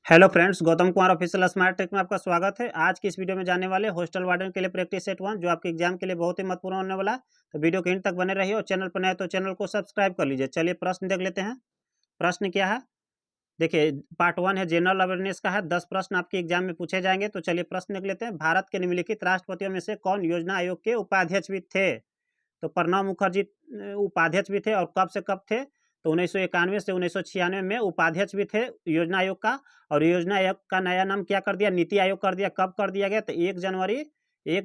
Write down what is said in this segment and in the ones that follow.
Hello friends, Gautam Kumar official smart tech में आपका स्वागत है। आज की इस वीडियो में जाने वाले हॉस्टल वार्डन के लिए प्रैक्टिस सेट 1 जो आपके एग्जाम के लिए बहुत ही महत्वपूर्ण होने वाला है। तो वीडियो के एंड तक बने रहिए और चैनल पर नए तो चैनल को सब्सक्राइब कर लीजिए। चलिए प्रश्न देख लेते हैं। प्रश्न क्या है? देखिए, पार्ट 1 है जनरल अवेयरनेस का है। 10 प्रश्न आपके एग्जाम में पूछे जाएंगे। तो चलिए प्रश्न देख लेते हैं। भारत के निम्नलिखित राष्ट्रपतियों में से कौन योजना आयोग के उपाध्यक्ष भी थे? तो प्रणब मुखर्जी उपाध्यक्ष भी थे और कब से कब थे? तो 1991 से 1996 में उपाध्यक्ष भी थे योजना आयोग का। और योजना आयोग का नया नाम क्या कर दिया? नीति आयोग कर दिया। कब कर दिया गया? तो 1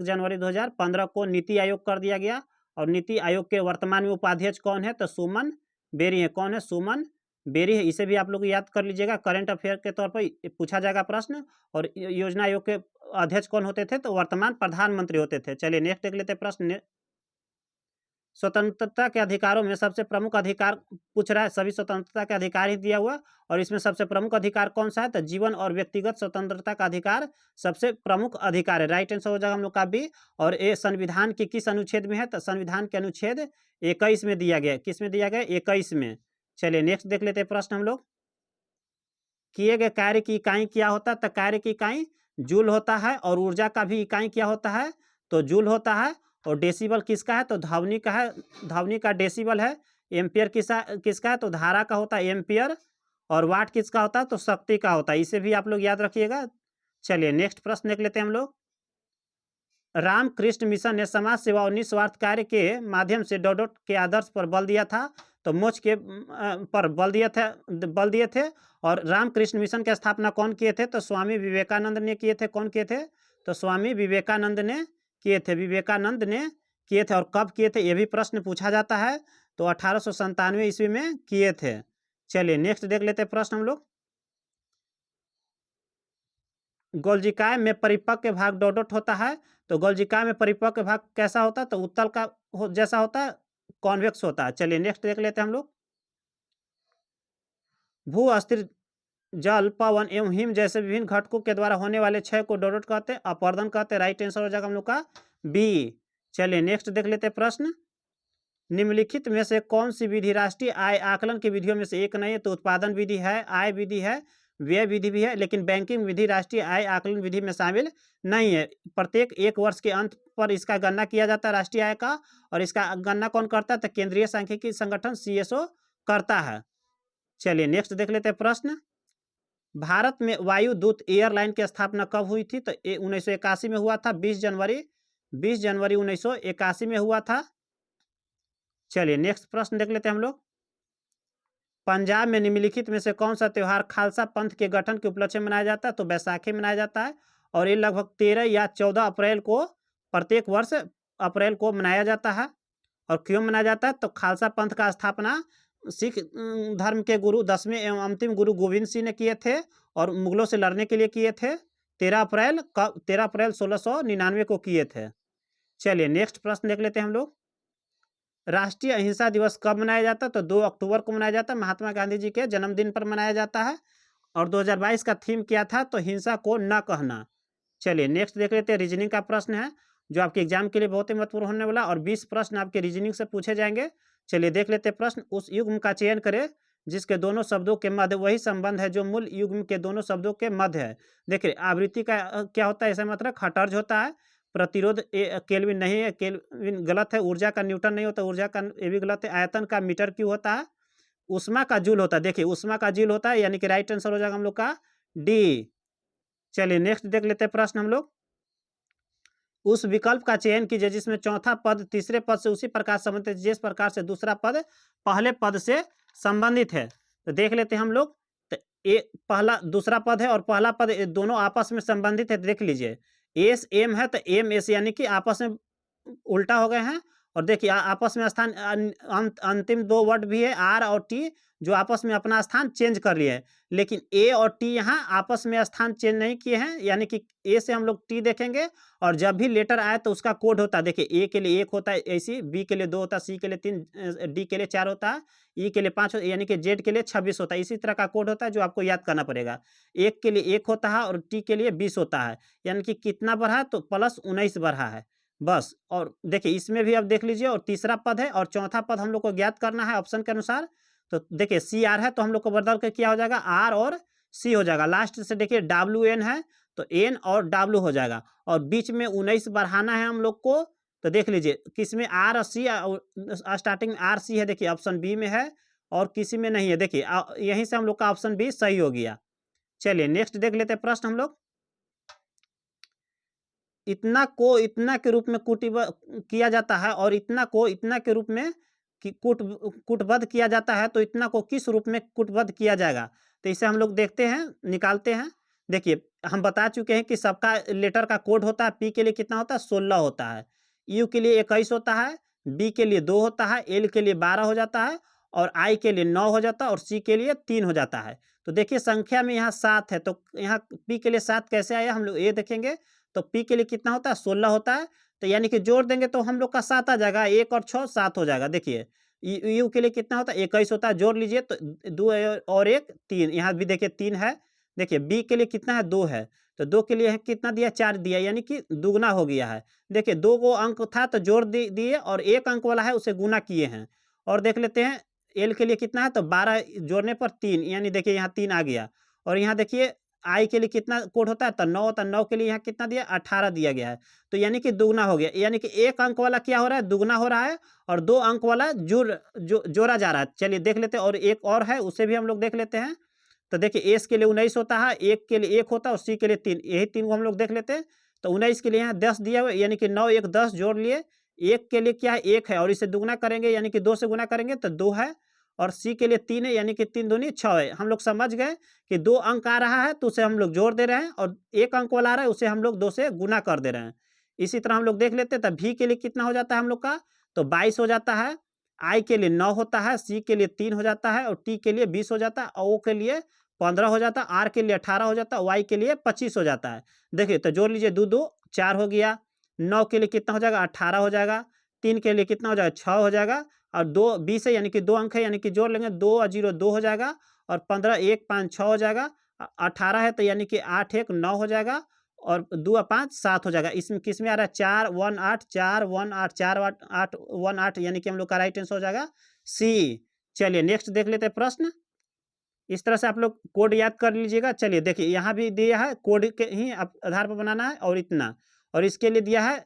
जनवरी 2015 को नीति आयोग कर दिया गया। और नीति आयोग के वर्तमान में उपाध्यक्ष कौन है? तो सुमन बेरी है। कौन है? सुमन बेरी है। इसे भी आप लोग याद कर लीजिएगा, करंट अफेयर के तौर पर पूछा जाएगा प्रश्न। और योजना आयोग के अध्यक्ष कौन होते थे? तो वर्तमान प्रधानमंत्री होते थे। चलिए नेक्स्ट देख लेते हैं प्रश्न। स्वतंत्रता के अधिकारों में सबसे प्रमुख अधिकार पूछ रहा है। सभी स्वतंत्रता के अधिकार ही दिया हुआ। और इसमें सबसे प्रमुख अधिकार कौन सा है? तो जीवन और व्यक्तिगत स्वतंत्रता का अधिकार सबसे प्रमुख अधिकार है। राइट आंसर हो जाएगा हम लोग का बी। और ये संविधान के किस अनुच्छेद में है? तो संविधान के अनुच्छेद 21 में दिया गया। किस में दिया गया? 21 में। चलिए नेक्स्ट देख लेते हैं प्रश्न हम लोग। किए गए कार्य की इकाई क्या होता है? तो कार्य की इकाई जूल होता है। और ऊर्जा का भी इकाई क्या होता है? तो जूल होता है। और डेसिबल किसका है? तो ध्वनि का है। ध्वनि का डेसिबल है। एम्पियर किसका है? तो धारा का होता है एम्पियर। और वाट किसका होता है? तो शक्ति का होता है। इसे भी आप लोग याद रखिएगा। चलिए नेक्स्ट प्रश्न देख लेते हैं हम लोग। रामकृष्ण मिशन ने समाज सेवा और निस्वार्थ कार्य के माध्यम से डॉट के आदर्श पर बल दिया था। तो मोक्ष के पर बल दिए थे। और रामकृष्ण मिशन की स्थापना कौन किए थे? तो स्वामी विवेकानंद ने किए थे। कौन किए थे? तो स्वामी विवेकानंद ने किए थे। विवेकानंद ने किए थे। और कब किए थे ये भी प्रश्न पूछा जाता है। तो 1897 ईस्वी में किए थे। चलिए नेक्स्ट देख लेते हैं प्रश्न हम लोग। गोल्जिकाय में परिपक्व भाग डोडोट होता है। तो गोल्जिकाय में परिपक्व भाग कैसा होता है? तो उत्तल का जैसा होता है, कॉन्वेक्स होता है। चलिए नेक्स्ट देख लेते हैं हम लोग। भू अस्थिर जल, पवन एवं हिम जैसे विभिन्न घटकों के द्वारा होने वाले क्षय को डोडोट कहते हैं, अपवर्दन कहते हैं। राइट आंसर हो जाएगा हम लोग का बी। चलिए नेक्स्ट देख लेते हैं प्रश्न। निम्नलिखित में से कौन सी विधि राष्ट्रीय आय आकलन की विधियों में से एक नहीं है? तो उत्पादन विधि है, आय विधि है, व्यय विधि भी है। लेकिन बैंकिंग विधि राष्ट्रीय आय आकलन विधि में शामिल नहीं है। प्रत्येक 1 वर्ष के अंत पर इसका गणना किया जाता है राष्ट्रीय आय का। और इसका गणना कौन करता है? तो केंद्रीय सांख्यिकी संगठन सीएसओ करता है। चलिए नेक्स्ट देख लेते हैं प्रश्न। भारत में वायुदूत एयरलाइन की स्थापना कब हुई थी? तो 1981 में हुआ था। 20 जनवरी 1981 में हुआ था। चलिए नेक्स्ट प्रश्न देख लेते हैं हम लोग। पंजाब में निम्नलिखित में से कौन सा त्यौहार खालसा पंथ के गठन के उपलक्ष्य में मनाया जाता है? तो बैसाखी मनाया जाता है। और ये लगभग 13 या 14 अप्रैल को प्रत्येक वर्ष अप्रैल को मनाया जाता है। और क्यों मनाया जाता है? तो खालसा पंथ का स्थापना सिख धर्म के गुरु 10वें एवं अंतिम गुरु गोविंद सिंह ने किए थे। और मुगलों से लड़ने के लिए किए थे। 13 अप्रैल 1699 को किए थे। चलिए नेक्स्ट प्रश्न देख लेते हैं हम लोग। राष्ट्रीय अहिंसा दिवस कब मनाया जाता है? तो 2 अक्टूबर को मनाया जाता है। महात्मा गांधी जी के जन्मदिन पर मनाया जाता है। और 2022 का थीम क्या था? तो हिंसा को न कहना। चलिए नेक्स्ट देख लेते हैं। रीजनिंग का प्रश्न है जो आपके एग्जाम के लिए बहुत ही महत्वपूर्ण होने वाला। और 20 प्रश्न आपके रीजनिंग से पूछे जाएंगे। चलिए देख लेते हैं प्रश्न। उस युग्म का चयन करें जिसके दोनों शब्दों के मध्य वही संबंध है जो मूल युग्म के दोनों शब्दों के मध्य है। देखिए आवृत्ति का क्या होता है? ऐसा मतलब खटर्ज होता है। प्रतिरोध केल्विन नहीं है, केल्विन गलत है। ऊर्जा का न्यूटन नहीं होता, ऊर्जा का ये भी गलत है। आयतन का मीटर क्यों होता है? उष्मा का जूल होता है। देखिए उष्मा का जूल होता है, यानी कि राइट आंसर हो जाएगा हम लोग का डी। चलिए नेक्स्ट देख लेते हैं प्रश्न हम लोग। उस विकल्प का चयन कीजिए जिसमें चौथा पद तीसरे पद से उसी प्रकार संबंधित है जिस प्रकार से दूसरा पद पहले पद से संबंधित है। तो देख लेते हैं हम लोग। तो ए पहला दूसरा पद है और पहला पद दोनों आपस में संबंधित है। देख लीजिए एस एम है तो एम एस, यानी कि आपस में उल्टा हो गए हैं। और देखिए आपस में स्थान अंतिम 2 वर्ड भी है आर और टी जो आपस में अपना स्थान चेंज कर लिए हैं। लेकिन ए और टी यहाँ आपस में स्थान चेंज नहीं किए हैं, यानी कि ए से हम लोग टी देखेंगे। और जब भी लेटर आए तो उसका कोड होता है। देखिए ए के लिए 1 होता है ऐसी, बी के लिए 2 होता है, सी के लिए 3, डी के लिए 4 होता है, ई के लिए 5 होता है, यानी कि जेड के लिए 26 होता है। इसी तरह का कोड होता है जो आपको याद करना पड़ेगा। एक के लिए 1 होता है और टी के लिए 20 होता है। यानी कि कितना बढ़ा? तो प्लस 19 बढ़ा है बस। और देखिए इसमें भी अब देख लीजिए। और तीसरा पद है और चौथा पद हम लोग को ज्ञात करना है ऑप्शन के अनुसार। तो देखिए सी आर है तो हम लोग को बदल के क्या हो जाएगा? आर और सी हो जाएगा। लास्ट से देखिए WN है तो N और W हो जाएगा, और बीच में 19 बढ़ाना है हम लोग को, तो देख लीजिए किस में R और C, स्टार्टिंग में RC है, देखिए ऑप्शन बी में है और किसी में नहीं है। देखिए यहीं से हम लोग का ऑप्शन बी सही हो गया। चलिए नेक्स्ट देख लेते हैं प्रश्न हम लोग। इतना को इतना के रूप में किया जाता है और इतना को इतना के रूप में कूटबद्ध किया जाता है, तो इतना को किस रूप में कूटबद्ध किया जाएगा? तो इसे हम लोग देखते हैं, निकालते हैं। देखिए हम बता चुके हैं कि सबका लेटर का कोड होता है। पी के लिए कितना होता है? 16 होता है। यू के लिए 21 होता है। बी के लिए 2 होता है। एल के लिए 12 हो जाता है और आई के लिए 9 हो जाता है और सी के लिए 3 हो जाता है। तो देखिए संख्या में यहाँ 7 है, तो यहाँ पी के लिए 7 कैसे आया हम लोग ये देखेंगे। तो पी के लिए कितना होता है? 16 होता है। तो यानी कि जोड़ देंगे तो हम लोग का 7 आ जाएगा। 1 और 6 7 हो जाएगा। देखिए यू के लिए कितना होता है? 21 होता है। जोड़ लीजिए तो 2 और 1 3, यहाँ भी देखिए 3 है। देखिए बी के लिए कितना है? 2 है। तो 2 के लिए कितना दिया? 4 दिया, यानी कि दुगना हो गया है। देखिए 2 को अंक था तो जोड़ दिए और 1 अंक वाला है उसे गुना किए हैं। और देख लेते हैं एल के लिए कितना है? तो 12 जोड़ने पर 3, यानी देखिए यहाँ 3 आ गया। और यहाँ देखिए आई के लिए कितना कोड होता है? तो 9 होता है। 9 के लिए यहाँ कितना दिया? 18 दिया गया है। तो यानी कि दुगना हो गया, यानी कि 1 अंक वाला क्या हो रहा है? दुगना हो रहा है और 2 अंक वाला जोड़ा जा रहा है। चलिए देख लेते हैं, और एक और है उसे भी हम लोग देख लेते हैं। तो देखिए एस के लिए 19 होता है, एक के लिए 1 होता है और सी के लिए 3, यही 3 को हम लोग देख लेते हैं। तो 19 के लिए यहाँ 10 दिया हुआ, यानी कि 9 1 10 जोड़ लिए। एक के लिए क्या है? 1 है और इसे दुगना करेंगे यानी कि 2 से गुना करेंगे तो 2 है, और सी के लिए 3 है, यानी कि 3 दूनी 6 है। हम लोग समझ गए कि 2 अंक आ रहा है तो उसे हम लोग जोड़ दे रहे हैं, और 1 अंक वाला आ रहा है उसे हम लोग 2 से गुना कर दे रहे हैं। इसी तरह हम लोग देख लेते हैं। तब भी के लिए कितना हो जाता है हम लोग का? तो 22 हो जाता है। आई के लिए 9 होता है, सी के लिए 3 हो जाता है और टी के लिए 20 हो जाता है, और ओ के लिए 15 हो जाता है, आर के लिए 18 हो जाता है, वाई के लिए 25 हो जाता है। देखिए तो जोड़ लीजिए, 2 2 4 हो गया। 9 के लिए कितना हो जाएगा? 18 हो जाएगा। 3 के लिए कितना हो जाएगा? 6 हो जाएगा। और 2 20 है, यानी कि 2 अंक है, यानी कि जोड़ लेंगे 2 और 0 2 हो जाएगा, और 15 1 5 6 हो जाएगा। 18 है तो यानी कि 8 1 9 हो जाएगा, और 2 5 7 हो जाएगा। इसमें किस में आ रहा है? 4 1 8 4 1 8 4 8 8 1 8, यानी कि हम लोग का राइट आंसर हो जाएगा सी। चलिए नेक्स्ट देख लेते हैं प्रश्न। इस तरह से आप लोग कोड याद कर लीजिएगा। चलिए देखिए यहाँ भी दिया है, कोड के ही आधार पर बनाना है, और इतना, और इसके लिए दिया है,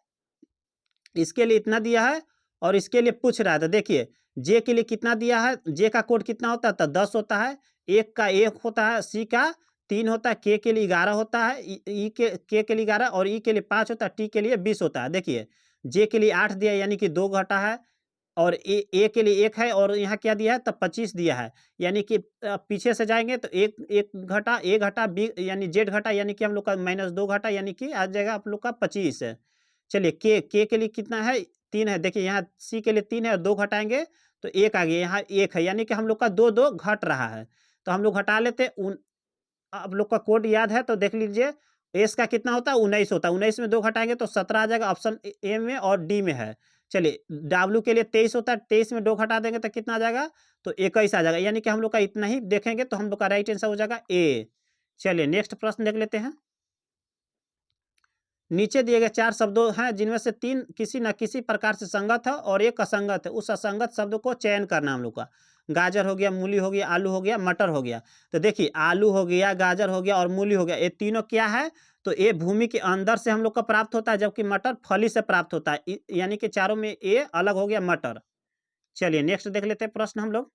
इसके लिए इतना दिया है, और इसके लिए पूछ रहा है। तो देखिए जे के लिए कितना दिया है? जे का कोड कितना होता है? तो 10 होता है। एक का 1 होता है, सी का 3 होता है, के के लिए 11 होता है, ई के लिए 11 और ई के लिए 5 होता है, टी के लिए 20 होता है। देखिए जे के लिए 8 दिया, यानी कि 2 घटा है, और ए के लिए 1 है, और यहाँ क्या दिया है? तब 25 दिया है, यानी कि पीछे से जाएंगे तो एक घटा ए घटा बी, यानी जेड घटा, यानी कि हम लोग का -2 घटा, यानी कि आ जाएगा आप लोग का 25 है। चलिए के लिए कितना है? 3 है। देखिए यहाँ सी के लिए 3 है और 2 घटाएंगे तो 1 आ गया, यहाँ 1 है, यानी कि हम लोग का 2 2 घट रहा है। तो हम लोग घटा लेते हैं। आप लोग का कोड याद है तो देख लीजिए। एस का कितना होता है? 19 होता है। 19 में 2 घटाएंगे तो 17 आ जाएगा, ऑप्शन ए में और डी में है। चलिए डब्ल्यू के लिए 23 होता है, 23 में 2 घटा देंगे तो कितना आ जाएगा? तो 21 आ जाएगा, यानी कि हम लोग का इतना ही देखेंगे तो हम लोग का राइट आंसर हो जाएगा ए। चलिए नेक्स्ट प्रश्न देख लेते हैं। नीचे दिए गए 4 शब्दों हैं जिनमें से 3 किसी न किसी प्रकार से संगत है और एक असंगत है। उस असंगत शब्द को चयन करना हम लोग का। गाजर हो गया, मूली हो गया, आलू हो गया, मटर हो गया। तो देखिए आलू हो गया, गाजर हो गया और मूली हो गया, ये तीनों क्या है? तो ये भूमि के अंदर से हम लोग का प्राप्त होता है, जबकि मटर फली से प्राप्त होता है। यानी कि चारों में ये अलग हो गया मटर। चलिए नेक्स्ट देख लेते हैं प्रश्न हम लोग।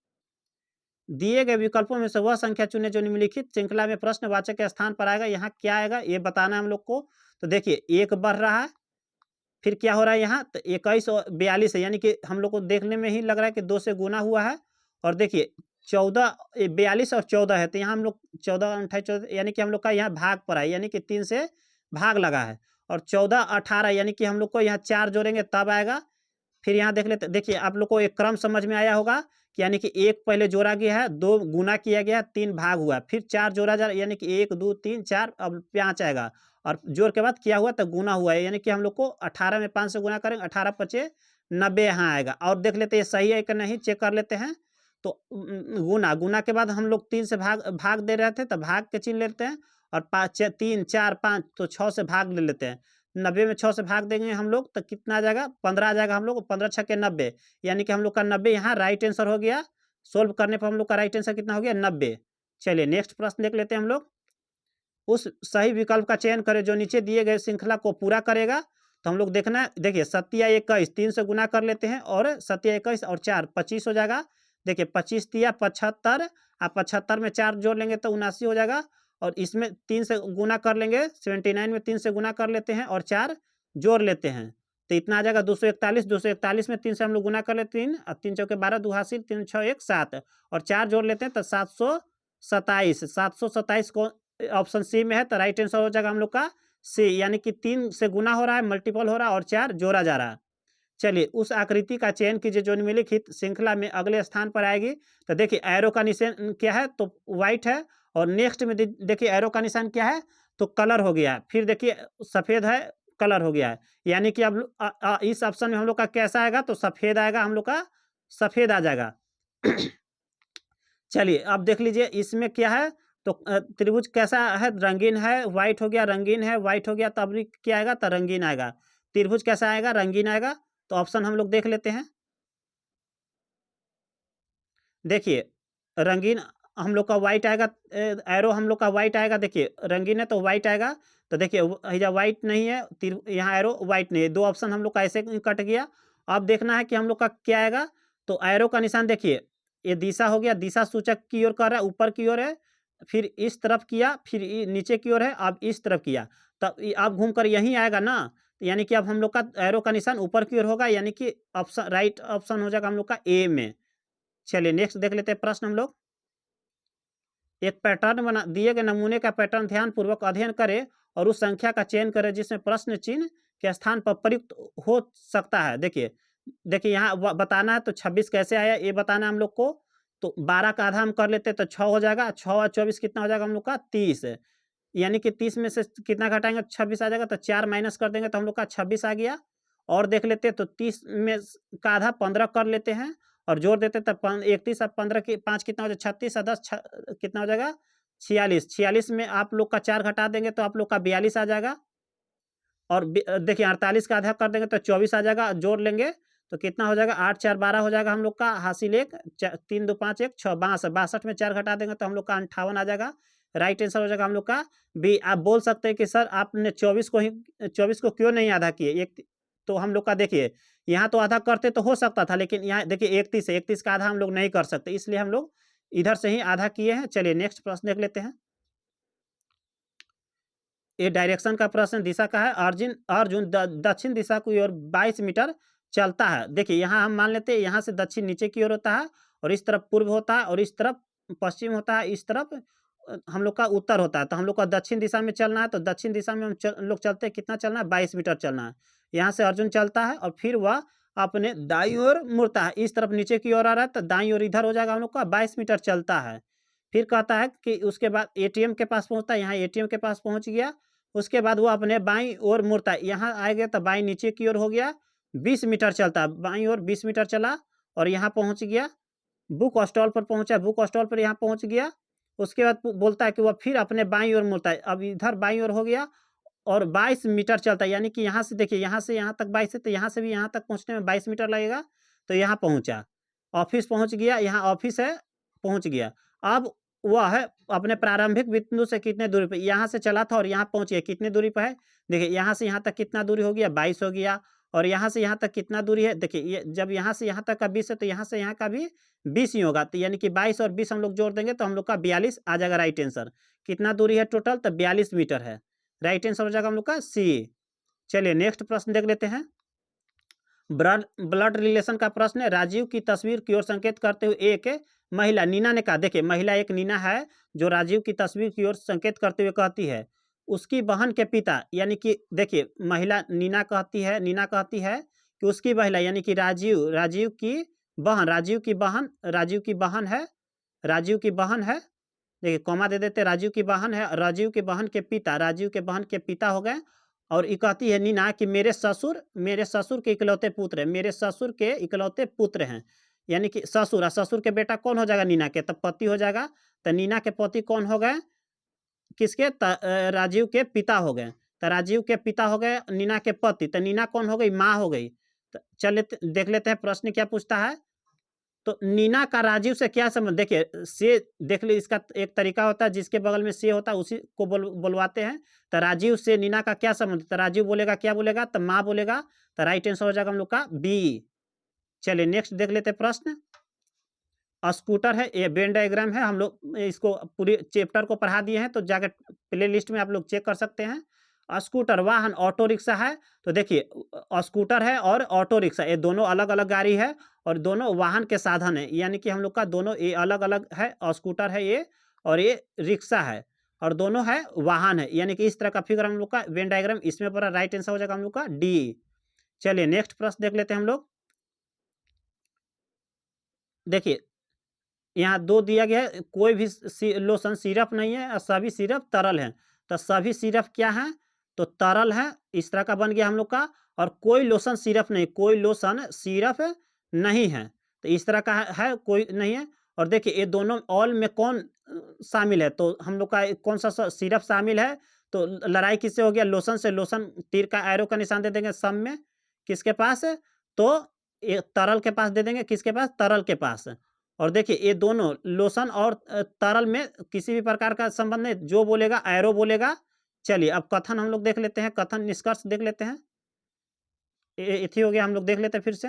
दिए गए विकल्पों में से वह संख्या चुनें जो निम्नलिखित श्रृंखला में प्रश्नवाचक के स्थान पर आएगा। यहाँ क्या आएगा ये बताना है हम लोग को। तो देखिए 1 बढ़ रहा है, फिर क्या हो रहा है यहाँ? तो 21 और 42 है, यानी कि हम लोग को देखने में ही लग रहा है कि 2 से गुना हुआ है। और देखिए 14 42 और 14 है, तो यहाँ हम लोग 14 28 14, यानी कि हम लोग का यहाँ भाग पर है, यानी कि 3 से भाग लगा है। और 14 18, यानी कि हम लोग को यहाँ 4 जोड़ेंगे तब आएगा। फिर यहाँ देख लेते, देखिए आप लोग को एक क्रम समझ में आया होगा कि यानी कि 1 पहले जोड़ा गया है, 2 गुना किया गया है, 3 भाग हुआ, फिर 4 जोड़ा जा रहा है, यानी कि 1 2 3 4, अब 5 आएगा, और जोड़ के बाद क्या हुआ? तो गुना हुआ है, यानी कि हम लोग को 18 में 5 से गुना करेंगे, 18 पचे 90 यहाँ आएगा। और देख लेते हैं ये सही है कि नहीं, चेक कर लेते हैं। तो गुना के बाद हम लोग 3 से भाग दे रहे थे तो भाग के चिन्ह लेते हैं, और 5 3 4 5 तो 6 से भाग ले लेते हैं। 90 में 6 से भाग देंगे हम लोग तो कितना आ जाएगा? 15 आ जाएगा हम लोग, 15 छक्के 90, यानी कि हम लोग का 90 यहाँ राइट आंसर हो गया। सोल्व करने पर हम लोग का राइट आंसर कितना हो गया? 90। चलिए नेक्स्ट प्रश्न देख लेते हैं हम लोग। उस सही विकल्प का चयन करें जो नीचे दिए गए श्रृंखला को पूरा करेगा। तो हम लोग देखना, देखिए 7×21 3 से गुना कर लेते हैं और 7×21 और 4 25 हो जाएगा। देखिए 25 तिया 75 और 75 में 4 जोड़ लेंगे तो 79 हो जाएगा। और इसमें 3 से गुना कर लेंगे, 79 में 3 से गुना कर लेते हैं और 4 जोड़ लेते हैं तो इतना आ जाएगा 241। 241 में 3 से हम लोग गुना कर लेते हैं, 3 3 चौके 12 2 हासिल 3 6 1 7 और 4 जोड़ लेते हैं तो 727। 727 को ऑप्शन सी में है तो राइट आंसर हो जाएगा हम लोग का सी, यानी कि 3 से गुना हो रहा है, मल्टीपल हो रहा है और 4 जोड़ा जा रहा है। चलिए उस आकृति का चयन कीजिए जो निम्नलिखित श्रृंखला में अगले स्थान पर आएगी। तो देखिए एरो का निशान क्या है, तो व्हाइट है। और नेक्स्ट में देखिए एरो का निशान क्या है, तो कलर हो गया। फिर देखिए सफ़ेद है, कलर हो गया है, यानी कि अब इस ऑप्शन में हम लोग का कैसा आएगा, तो सफ़ेद आएगा, हम लोग का सफ़ेद आ जाएगा। चलिए अब देख लीजिए इसमें क्या है, तो त्रिभुज कैसा है, रंगीन है, व्हाइट हो गया, रंगीन है, व्हाइट हो गया, तब भी क्या आएगा, तो रंगीन आएगा। त्रिभुज कैसा आएगा, रंगीन आएगा। तो ऑप्शन हम लोग देख लेते हैं। देखिए रंगीन हम लोग का व्हाइट आएगा, एरो हम लोग का व्हाइट आएगा। देखिए रंगीन है तो व्हाइट आएगा। तो देखिए यहाँ व्हाइट नहीं है, यहाँ एरो व्हाइट नहीं है, दो ऑप्शन हम लोग का ऐसे कट गया। अब देखना है कि हम लोग का क्या आएगा, तो एरो का निशान देखिए ये दिशा हो गया, दिशा सूचक की ओर कर रहा है, ऊपर की ओर है, फिर इस तरफ किया, फिर नीचे की ओर है, अब इस तरफ किया, तब अब घूम कर यहीं आएगा ना। यानी कि अब हम लोग का एरो का निशान ऊपर की ओर होगा, यानी कि ऑप्शन राइट ऑप्शन हो जाएगा हम लोग का ए में। चलिए नेक्स्ट देख लेते हैं प्रश्न हम लोग। एक पैटर्न बना, दिए गए नमूने का पैटर्न ध्यानपूर्वक अध्ययन करें और उस संख्या का चयन करें जिसमें प्रश्न चिन्ह के स्थान पर प्रयुक्त हो सकता है। देखिए देखिए यहाँ बताना है, तो 26 कैसे आया ये बताना है हम लोग को। तो 12 का आधा हम कर लेते हैं तो 6 हो जाएगा, 6 और 24 कितना हो जाएगा हम लोग का 30। यानी कि 30 में से कितना घटाएंगे, 26 आ जाएगा, तो 4 माइनस कर देंगे तो हम लोग का 26 आ गया। और देख लेते हैं तो 30 में का आधा 15 कर लेते हैं और जोड़ देते हैं, तब 31 और 15 की 5 कितना हो जाएगा, 36 और 10 कितना हो जाएगा 46। 46 में आप लोग का 4 घटा देंगे तो आप लोग का 42 आ जाएगा। और देखिए 48 का आधा कर देंगे तो 24 आ जाएगा, जोड़ लेंगे तो कितना हो जाएगा 8 4 12 हो जाएगा हम लोग का हासिल 1 3 2 5 1 6 62 में 4 घटा देंगे तो हम लोग का 58 आ जाएगा। राइट आंसर हो जाएगा हम लोग का बी। आप बोल सकते हैं कि सर आपने 24 को क्यों नहीं आधा किए एक, तो हम लोग का देखिए यहाँ तो आधा करते तो हो सकता था, लेकिन यहाँ देखिए 31 है, 31 का आधा हम लोग नहीं कर सकते, इसलिए हम लोग इधर से ही आधा किए हैं। चलिए नेक्स्ट प्रश्न देख लेते हैं। ये डायरेक्शन का प्रश्न दिशा का है। अर्जुन अर्जुन दक्षिण दिशा की ओर 22 मीटर चलता है। देखिए यहाँ हम मान लेते हैं यहाँ से दक्षिण नीचे की ओर होता है और इस तरफ पूर्व होता है और इस तरफ पश्चिम होता है, इस तरफ हम लोग का उत्तर होता है। तो हम लोग का दक्षिण दिशा में चलना है, तो दक्षिण दिशा में हम लोग चलते हैं, कितना चलना है 22 मीटर चलना है। यहाँ से अर्जुन चलता है और फिर वह अपने दाईं ओर मुड़ता है, इस तरफ नीचे की ओर आ रहा है तो दाईं ओर इधर हो जाएगा हम लोग का 22 मीटर चलता है। फिर कहता है कि उसके बाद एटीएम के पास पहुँचता है, यहाँ एटीएम के पास पहुँच गया। उसके बाद वो अपने बाईं ओर मुड़ता है, यहाँ आएगा तो बाईं नीचे की ओर हो गया, 20 मीटर चलता है, बाईं ओर 20 मीटर चला और यहाँ पहुँच गया, बुक स्टॉल पर पहुँचा, बुक स्टॉल पर यहाँ पहुँच गया। उसके बाद बोलता है कि वह फिर अपने बाईं ओर मुड़ता है, अब इधर बाईं ओर हो गया और 22 मीटर चलता है, यानी कि यहाँ से देखिए यहाँ से यहाँ तक 22 है, तो यहाँ से भी यहाँ तक पहुँचने में 22 मीटर लगेगा। तो यहाँ पहुँचा, ऑफिस पहुँच गया, यहाँ ऑफिस है, पहुँच गया। अब वह है अपने प्रारंभिक बिंदु से कितने दूरी पे, यहाँ से चला था और यहाँ पहुँच गया, कितने दूरी पर है, देखिए यहाँ से यहाँ तक कितना दूरी हो गया 22 हो गया। और यहाँ से यहाँ तक कितना दूरी है, देखिए ये जब यहाँ से यहाँ तक का 20 है तो यहाँ से यहाँ का भी 20 ही होगा, तो यानी कि 22 और 20 हम लोग जोड़ देंगे तो हम लोग का 42 आ जाएगा राइट आंसर। कितना दूरी है टोटल, तो 42 मीटर है। राइट आंसर हो जाएगा हम लोग का सी। चलिए नेक्स्ट प्रश्न देख लेते हैं। ब्लड ब्लड रिलेशन का प्रश्न है। राजीव की तस्वीर की ओर संकेत करते हुए एक महिला, नीना ने कहा, देखिए महिला एक नीना है जो राजीव की तस्वीर की ओर संकेत करते हुए कहती है उसकी बहन के पिता, यानी कि देखिए महिला नीना कहती है, नीना कहती है कि उसकी महिला यानी कि राजीव, राजीव की बहन, राजीव की बहन, राजीव की बहन है, राजीव की बहन है, देखिए कॉमा दे देते, राजीव की बहन है, राजीव की बहन के पिता, राजीव के बहन के पिता हो गए। और ये कहती है नीना कि मेरे ससुर के इकलौते पुत्र हैं, मेरे ससुर के इकलौते पुत्र हैं, यानी कि ससुर, और ससुर के बेटा कौन हो जाएगा नीना के, तब पति हो जाएगा। तो नीना के पति कौन हो गए, किसके, राजीव के पिता हो गए। तो राजीव के पिता हो गए नीना के पति, तो नीना कौन हो गई, माँ हो गई। तो चलिए देख लेते हैं प्रश्न क्या पूछता है। तो नीना का राजीव से क्या संबंध? देखिए से देख ली, इसका एक तरीका होता है जिसके बगल में से होता है उसी को बुलवाते हैं। तो राजीव से नीना का क्या संबंध? तो राजीव बोलेगा क्या बोलेगा? तो माँ बोलेगा। तो राइट आंसर हो जाएगा हम लोग का बी। चलिए नेक्स्ट देख लेते हैं प्रश्न। स्कूटर है, ये वेन डायग्राम है, हम लोग इसको पूरी चैप्टर को पढ़ा दिए हैं, तो जाकर प्ले लिस्ट में आप लोग चेक कर सकते हैं। स्कूटर वाहन ऑटो रिक्शा है, तो देखिए स्कूटर है और ऑटो रिक्शा ये दोनों अलग अलग गाड़ी है और दोनों वाहन के साधन है, यानी कि हम लोग का दोनों ये अलग अलग है। स्कूटर है ये और ये रिक्शा है और दोनों है वाहन है, यानी कि इस तरह का फिगर हम लोग का वेन डायग्राम इसमें पूरा राइट आंसर हो जाएगा हम लोग का डी। चलिए नेक्स्ट प्रश्न देख लेते हैं हम लोग। देखिए यहाँ दो दिया गया है, कोई भी लोशन सिरप नहीं है और सभी सिरप तरल हैं। तो सभी सिरप क्या है? तो तरल है, इस तरह का बन गया हम लोग का। और कोई लोशन सिरप नहीं, कोई लोशन सिरप नहीं है, तो इस तरह का है कोई नहीं है। और देखिए ये दोनों ऑल में कौन शामिल है? तो हम लोग का कौन सा सिरप शामिल है? तो लड़ाई किससे हो गया? लोशन से। लोशन तीर का एरो का निशान दे देंगे सम में, किसके पास है? तो ये तरल के पास दे देंगे, किसके पास? तरल के पास। और देखिए ये दोनों लोशन और तरल में किसी भी प्रकार का संबंध नहीं, जो बोलेगा एरो बोलेगा। चलिए अब कथन हम लोग देख लेते हैं, कथन निष्कर्ष देख लेते हैं। इथी हो गया, हम लोग देख लेते हैं फिर से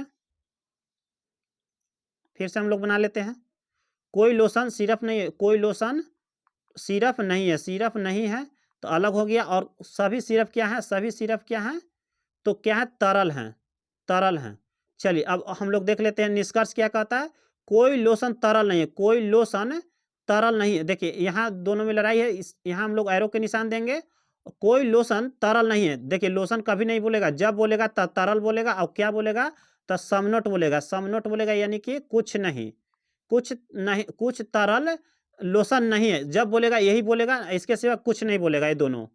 हम लोग बना लेते हैं। कोई लोशन सिरप नहीं है, कोई लोशन सिरप नहीं है, सिरप नहीं है तो अलग हो गया। और सभी सिरप क्या है? सभी सिरप क्या है? तो क्या है? तरल हैं, तरल हैं। चलिए अब हम लोग देख लेते हैं निष्कर्ष क्या कहता है। कोई लोशन तरल नहीं है, कोई लोशन तरल नहीं है। देखिए यहाँ दोनों में लड़ाई है, इस यहाँ हम लोग एरो के निशान देंगे। कोई लोशन तरल नहीं है, देखिए लोशन कभी नहीं बोलेगा, जब बोलेगा तब तरल बोलेगा। और क्या बोलेगा? तो समनोट बोलेगा, समनोट बोलेगा, यानी कि कुछ नहीं, कुछ नहीं, कुछ तरल लोशन नहीं है, जब बोलेगा यही बोलेगा, इसके सिवा कुछ नहीं बोलेगा ये दोनों।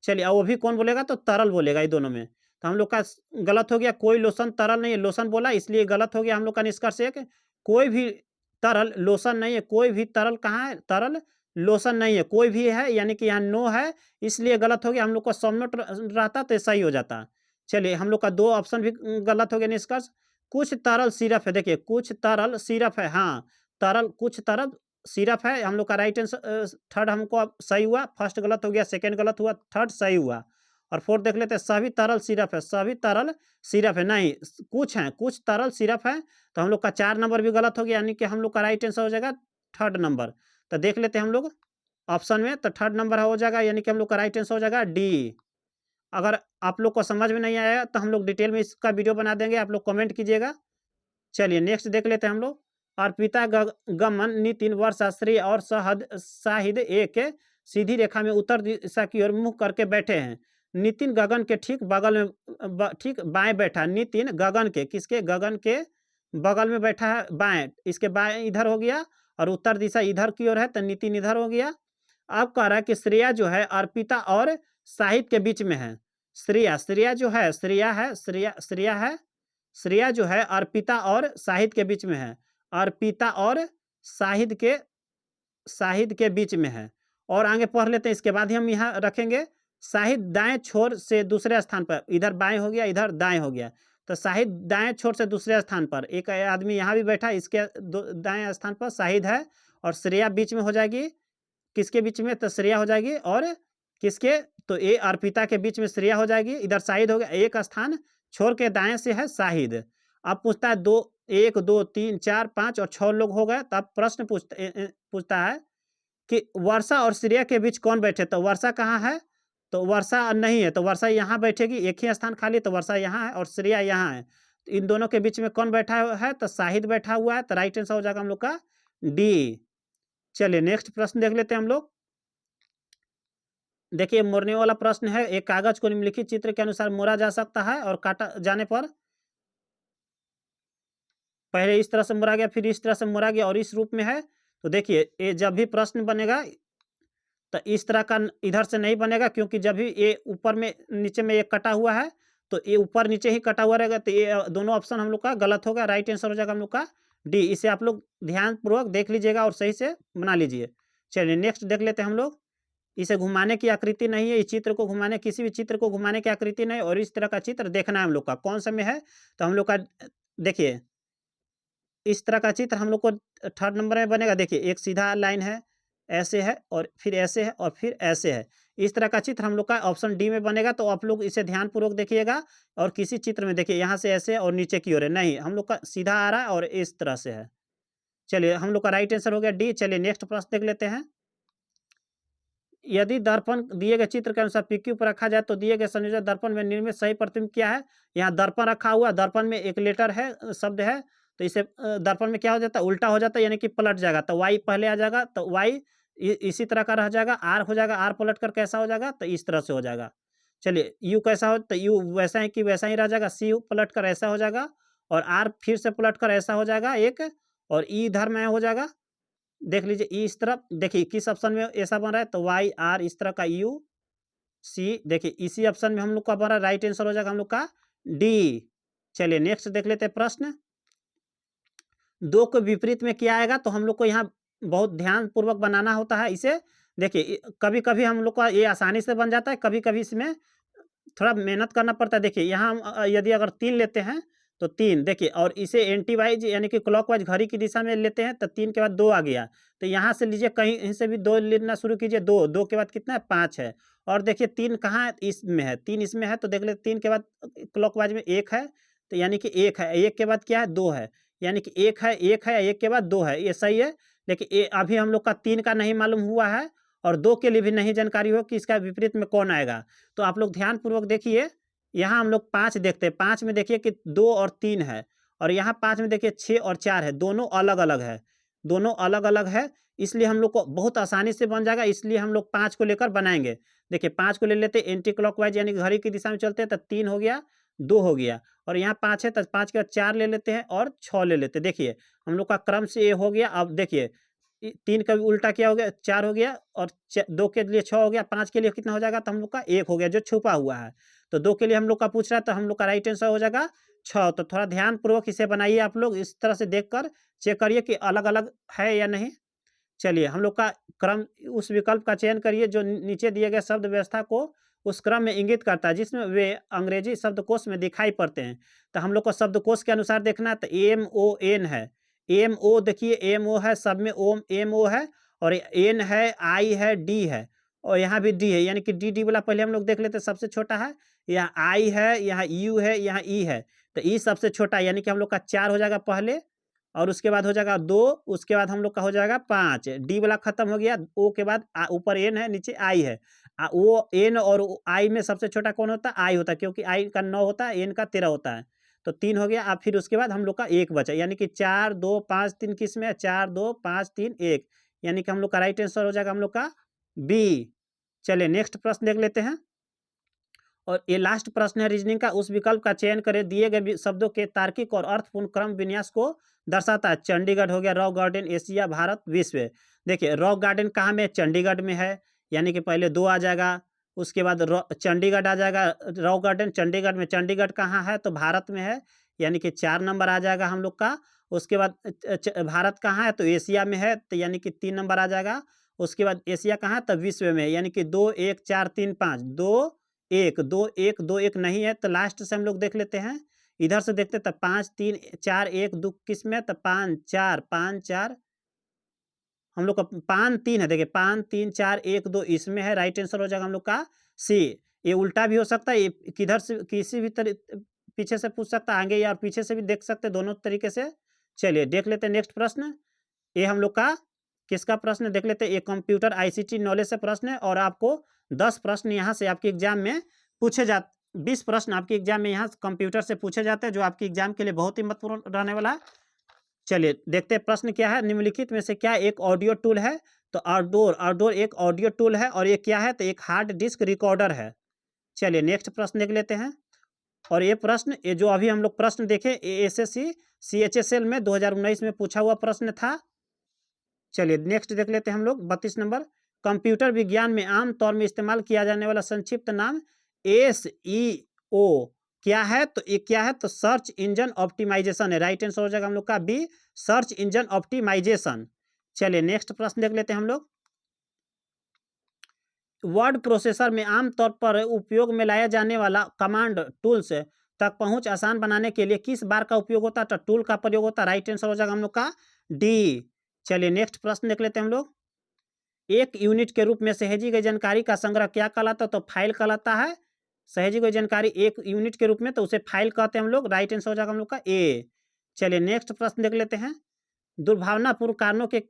चलिए अब वो भी कौन बोलेगा? तो तरल बोलेगा ये दोनों में। तो हम लोग का गलत हो गया, कोई लोशन तरल नहीं है, लोशन बोला इसलिए गलत हो गया हम लोग का निष्कर्ष एक। कोई भी तरल लोशन नहीं है, कोई भी तरल कहाँ है? तरल लोशन नहीं है, कोई भी है यानी कि यहाँ नो है, इसलिए गलत हो गया। हम लोग का समनोट रहता तो सही हो जाता। चलिए हम लोग का दो ऑप्शन भी गलत हो गया निष्कर्ष। कुछ तरल सिरप है, देखिए कुछ तरल सिरप है, हाँ तरल कुछ तरल सिरप है हम लोग का राइट आंसर। थर्ड हमको अब सही हुआ, फर्स्ट गलत हो गया, सेकंड गलत हुआ, थर्ड सही हुआ। और फोर्थ देख लेते हैं, सभी तरल सिरप है, सभी तरल सिरप है नहीं, कुछ हैं, कुछ तरल सिरप है। तो हम लोग का 4 नंबर भी गलत हो गया, यानी कि हम लोग का राइट आंसर हो जाएगा थर्ड नंबर। तो देख लेते हैं हम लोग ऑप्शन में, तो थर्ड नंबर हो जाएगा, यानी कि हम लोग का राइट आंसर हो जाएगा डी। अगर आप लोग को समझ में नहीं आया तो हम लोग डिटेल में इसका वीडियो बना देंगे, आप लोग कमेंट कीजिएगा। चलिए नेक्स्ट देख लेते हैं हम लोग। अर्पिता गमन नितिन वर्षाश्री और शाहिद एक सीधी रेखा में उत्तर दिशा की ओर मुंह करके बैठे हैं। नितिन गगन के ठीक बगल में ठीक बाएं बैठा। नितिन गगन के, किसके? गगन के बगल में बैठा है बाएं, इसके बाएं इधर हो गया और उत्तर दिशा इधर की ओर है, तो नितिन इधर हो गया। अब कह रहा है कि श्रेया जो है अर्पिता और शाहिद के बीच में है। श्रेया, श्रेया जो है, श्रेया है, श्रेया है, श्रेया जो है अर्पिता और शाहिद के बीच में है। अर्पिता और शाहिद के बीच में है। और आगे पढ़ लेते हैं, इसके बाद ही हम यहाँ रखेंगे। शाहिद दाएं छोर से दूसरे स्थान पर, इधर बाएं हो गया, इधर दाएं हो गया, तो शाहिद दाएं छोर से दूसरे स्थान पर। एक आदमी यहाँ भी बैठा, इसके दाएं स्थान पर शाहिद है और श्रेया बीच में हो जाएगी। किसके बीच में? तो श्रेया हो जाएगी और किसके? तो ये अर्पिता के बीच में श्रेया हो जाएगी। इधर शाहिद हो गया, एक स्थान छोड़ के दाएं से है शाहिद। अब पूछता है 1 2 3 4 5 और 6 लोग हो गए, तब प्रश्न पूछता है कि वर्षा और श्रेया के बीच कौन बैठे? तो वर्षा कहाँ है? तो वर्षा नहीं है, तो वर्षा यहाँ बैठेगी, एक ही स्थान खाली, तो वर्षा यहाँ है और श्रेया यहाँ है। तो इन दोनों के बीच में कौन बैठा है? तो शाहिद बैठा हुआ है, तो राइट आंसर हो जाएगा हम लोग का डी। चलिए नेक्स्ट प्रश्न देख लेते हैं हम लोग। देखिए मोड़ने वाला प्रश्न है। एक कागज को निम्नलिखित चित्र के अनुसार मोड़ा जा सकता है और काटा जाने पर, पहले इस तरह से मोड़ा गया, फिर इस तरह से मोड़ा गया और इस रूप में है। तो देखिए ये जब भी प्रश्न बनेगा तो इस तरह का इधर से नहीं बनेगा, क्योंकि जब भी ये ऊपर में नीचे में ये कटा हुआ है तो ये ऊपर नीचे ही कटा हुआ रहेगा, तो ये दोनों ऑप्शन हम लोग का गलत होगा। राइट आंसर हो जाएगा हम लोग का डी। इसे आप लोग ध्यानपूर्वक देख लीजिएगा और सही से बना लीजिए। चलिए नेक्स्ट देख लेते हैं हम लोग। इसे घुमाने की आकृति नहीं है, इस चित्र को घुमाने, किसी भी चित्र को घुमाने की आकृति नहीं, और इस तरह का चित्र देखना है हम लोग का कौन सा में है? तो हम लोग का देखिए इस तरह का चित्र हम लोग को थर्ड नंबर में बनेगा। देखिए एक सीधा लाइन है, ऐसे है और फिर ऐसे है और फिर ऐसे है। इस तरह का चित्र हम लोग का ऑप्शन डी में बनेगा। तो आप लोग इसे ध्यानपूर्वक देखिएगा और किसी चित्र में देखिए यहाँ से ऐसे और नीचे की ओर है, नहीं हम लोग का सीधा आ रहा है और इस तरह से है। चलिए हम लोग का राइट आंसर हो गया डी। चलिए नेक्स्ट प्रश्न देख लेते हैं। यदि दर्पण दिए गए चित्र के अनुसार पीक्यू पर रखा जाए तो दिए गए संयोजन दर्पण में निर्मित सही प्रतिबिंब क्या है? यहाँ दर्पण रखा हुआ, दर्पण में एक लेटर है, शब्द है, तो इसे दर्पण में क्या हो जाता है? उल्टा हो जाता है, यानी कि पलट जाएगा। तो वाई पहले आ जाएगा, तो वाई इसी तरह का रह जाएगा। आर हो जाएगा, आर पलट कर कैसा हो जाएगा? तो इस तरह से हो जाएगा। चलिए यू कैसा हो? तो यू वैसा है कि वैसा ही रह जाएगा। सी पलट कर ऐसा हो जाएगा और आर फिर से पलट कर ऐसा हो जाएगा एक, और ई इधर में हो जाएगा। देख लीजिए ई इस तरफ, देखिए किस ऑप्शन में ऐसा बन रहा है? तो वाई आर इस तरह का यू सी, देखिए इसी ऑप्शन में हम लोग का बन रहा है। राइट आंसर हो जाएगा हम लोग का डी। चलिए नेक्स्ट देख लेते हैं प्रश्न। दो के विपरीत में क्या आएगा? तो हम लोग को यहाँ बहुत ध्यान पूर्वक बनाना होता है इसे। देखिए कभी कभी हम लोग का ये आसानी से बन जाता है, कभी कभी इसमें थोड़ा मेहनत करना पड़ता है। देखिए यहाँ हम यदि अगर 3 लेते हैं तो 3, देखिए और इसे एंटी वाइज यानी कि क्लॉकवाइज घड़ी की दिशा में लेते हैं तो 3 के बाद 2 आ गया। तो यहाँ से लीजिए, कहीं से भी 2 लेना शुरू कीजिए। 2, 2 के बाद कितना है? 5 है। और देखिए 3 कहाँ है? इसमें है, 3 इसमें है। तो देख ले 3 के बाद क्लॉकवाइज में 1 है, तो यानी कि 1 है। 1 के बाद क्या है? 2 है, यानी कि 1 है, 1 है, 1 के बाद 2 है, ये सही है। लेकिन ये अभी हम लोग का 3 का नहीं मालूम हुआ है और 2 के लिए भी नहीं जानकारी हो कि इसका विपरीत में कौन आएगा। तो आप लोग ध्यानपूर्वक देखिए। यहाँ हम लोग 5 देखते हैं, 5 में देखिए कि 2 और 3 है, और यहाँ 5 में देखिए 6 और 4 है, दोनों अलग-अलग है, दोनों अलग-अलग है। इसलिए हम लोग को बहुत आसानी से बन जाएगा, इसलिए हम लोग 5 को लेकर बनाएँगे। देखिए 5 को ले लेते हैं एंटी क्लॉकवाइज यानी घड़ी की दिशा में चलते हैं, तो 3 हो गया, 2 हो गया, और यहाँ 5 है तो 5 के बाद 4 ले लेते हैं और 6 ले लेते हैं। देखिए हम लोग का क्रम से ये हो गया। अब देखिए 3 का भी उल्टा क्या हो गया? 4 हो गया, और 2 के लिए 6 हो गया, 5 के लिए कितना हो जाएगा? तो हम लोग का 1 हो गया जो छुपा हुआ है। तो 2 के लिए हम लोग का पूछ रहा है, तो हम लोग का राइट आंसर हो जाएगा 6। तो थोड़ा ध्यानपूर्वक इसे बनाइए आप लोग, इस तरह से देखकर चेक करिए कि अलग-अलग है या नहीं। चलिए हम लोग का क्रम, उस विकल्प का चयन करिए जो नीचे दिए गए शब्द व्यवस्था को उस क्रम में इंगित करता है जिसमें वे अंग्रेजी शब्दकोश में दिखाई पड़ते हैं। तो हम लोग को शब्दकोश के अनुसार देखना है। तो एम ओ एन है, एम ओ, देखिए एम ओ है, सब में ओम एम ओ है, और एन है, आई है, डी है, और यहाँ भी डी है, यानी कि डी डी वाला पहले हम लोग देख लेते हैं, सबसे छोटा है। यहाँ आई है, यहाँ यू है, यहाँ ई है, तो ई सबसे छोटा है, यानी कि हम लोग का 4 हो जाएगा पहले, और उसके बाद हो जाएगा 2, उसके बाद हम लोग का हो जाएगा 5। डी वाला खत्म हो गया। ओ के बाद ऊपर एन है, नीचे आई है। वो एन और आई में सबसे छोटा कौन होता है? आई होता है, क्योंकि आई का 9 होता है, एन का 13 होता है। तो 3 हो गया। अब फिर उसके बाद हम लोग का 1 बचा, यानी कि 4 2 5 3 किस में है? 4 2 5 3 1, यानी कि हम लोग का राइट आंसर हो जाएगा हम लोग का बी। चलिए नेक्स्ट प्रश्न देख लेते हैं। और ये लास्ट प्रश्न है रीजनिंग का। उस विकल्प का चयन करें दिए गए शब्दों के तार्किक और अर्थपूर्ण क्रम विन्यास को दर्शाता है। चंडीगढ़ हो गया, रॉक गार्डन, एशिया, भारत, विश्व। देखिए रॉक गार्डन कहाँ में है? चंडीगढ़ में है, यानी कि पहले 2 आ जाएगा, उसके बाद चंडीगढ़ आ जाएगा। रॉक गार्डन चंडीगढ़ में, चंडीगढ़ कहाँ है? तो भारत में है, यानी कि 4 नंबर आ जाएगा हम लोग का। उसके बाद भारत कहाँ है? तो एशिया में है, तो यानी कि 3 नंबर आ जाएगा। उसके बाद एशिया कहाँ है? तो विश्व में है, यानी कि 2 1 4 3 5, 2 1 2 1 2 1 नहीं है, तो लास्ट से हम लोग देख लेते हैं। इधर से देखते हैं, तो 5 3 4 1 2 किस में? तो 5 4 5 4, हम लोग का 5 3 है। देखिए 5 3 4 1 2 इसमें है, राइट आंसर हो जाएगा हम लोग का सी। ये उल्टा भी हो सकता है, ये किधर से किसी भी पीछे से पूछ सकता है, आगे या पीछे से भी देख सकते हैं, दोनों तरीके से। चलिए देख लेते हैं नेक्स्ट प्रश्न। ये हम लोग का किसका प्रश्न देख लेते हैं? ये कंप्यूटर आईसीटी नॉलेज से प्रश्न है, और आपको 10 प्रश्न यहाँ से आपके एग्जाम में पूछे जा 20 प्रश्न आपके एग्जाम में यहाँ कंप्यूटर से पूछे जाते हैं, जो आपके एग्जाम के लिए बहुत ही महत्वपूर्ण रहने वाला है। चलिए देखते हैं प्रश्न क्या है। निम्नलिखित में से क्या एक ऑडियो टूल है? तो आउटडोर, आउटडोर एक ऑडियो टूल है, और ये क्या है? तो एक हार्ड डिस्क रिकॉर्डर है। चलिए नेक्स्ट प्रश्न देख लेते हैं। और ये प्रश्न, ये जो अभी हम लोग प्रश्न देखे, एसएससी सीएचएसएल में 2019 में पूछा हुआ प्रश्न था। चलिए नेक्स्ट देख लेते हैं हम लोग 32 नंबर। कंप्यूटर विज्ञान में आम तौर में इस्तेमाल किया जाने वाला संक्षिप्त नाम एसईओ क्या है? तो ये क्या है? तो सर्च इंजन ऑप्टिमाइजेशन है, राइट आंसर हो जाएगा हम लोग का बी, सर्च इंजन ऑप्टिमाइजेशन। चलिए नेक्स्ट प्रश्न देख लेते हैं हम लोग। वर्ड प्रोसेसर में आमतौर पर उपयोग में लाया जाने वाला कमांड टूल्स तक पहुंच आसान बनाने के लिए किस बार का उपयोग होता है? तो टूल का प्रयोग होता है। राइट आंसर हो जाएगा हम लोग का डी। चलिए नेक्स्ट प्रश्न देख लेते हैं हम लोग। एक यूनिट के रूप में सहेजी गई जानकारी का संग्रह क्या कहलाता है? तो फाइल कहलाता है। सहेजी गई जानकारी एक यूनिट के रूप में, तो उसे फाइल कहते हैं हम लोग। राइट आंसर हो जाएगा हम लोग का ए। चलिए नेक्स्ट प्रश्न देख लेते हैं। दुर्भावनापूर्ण कारणों के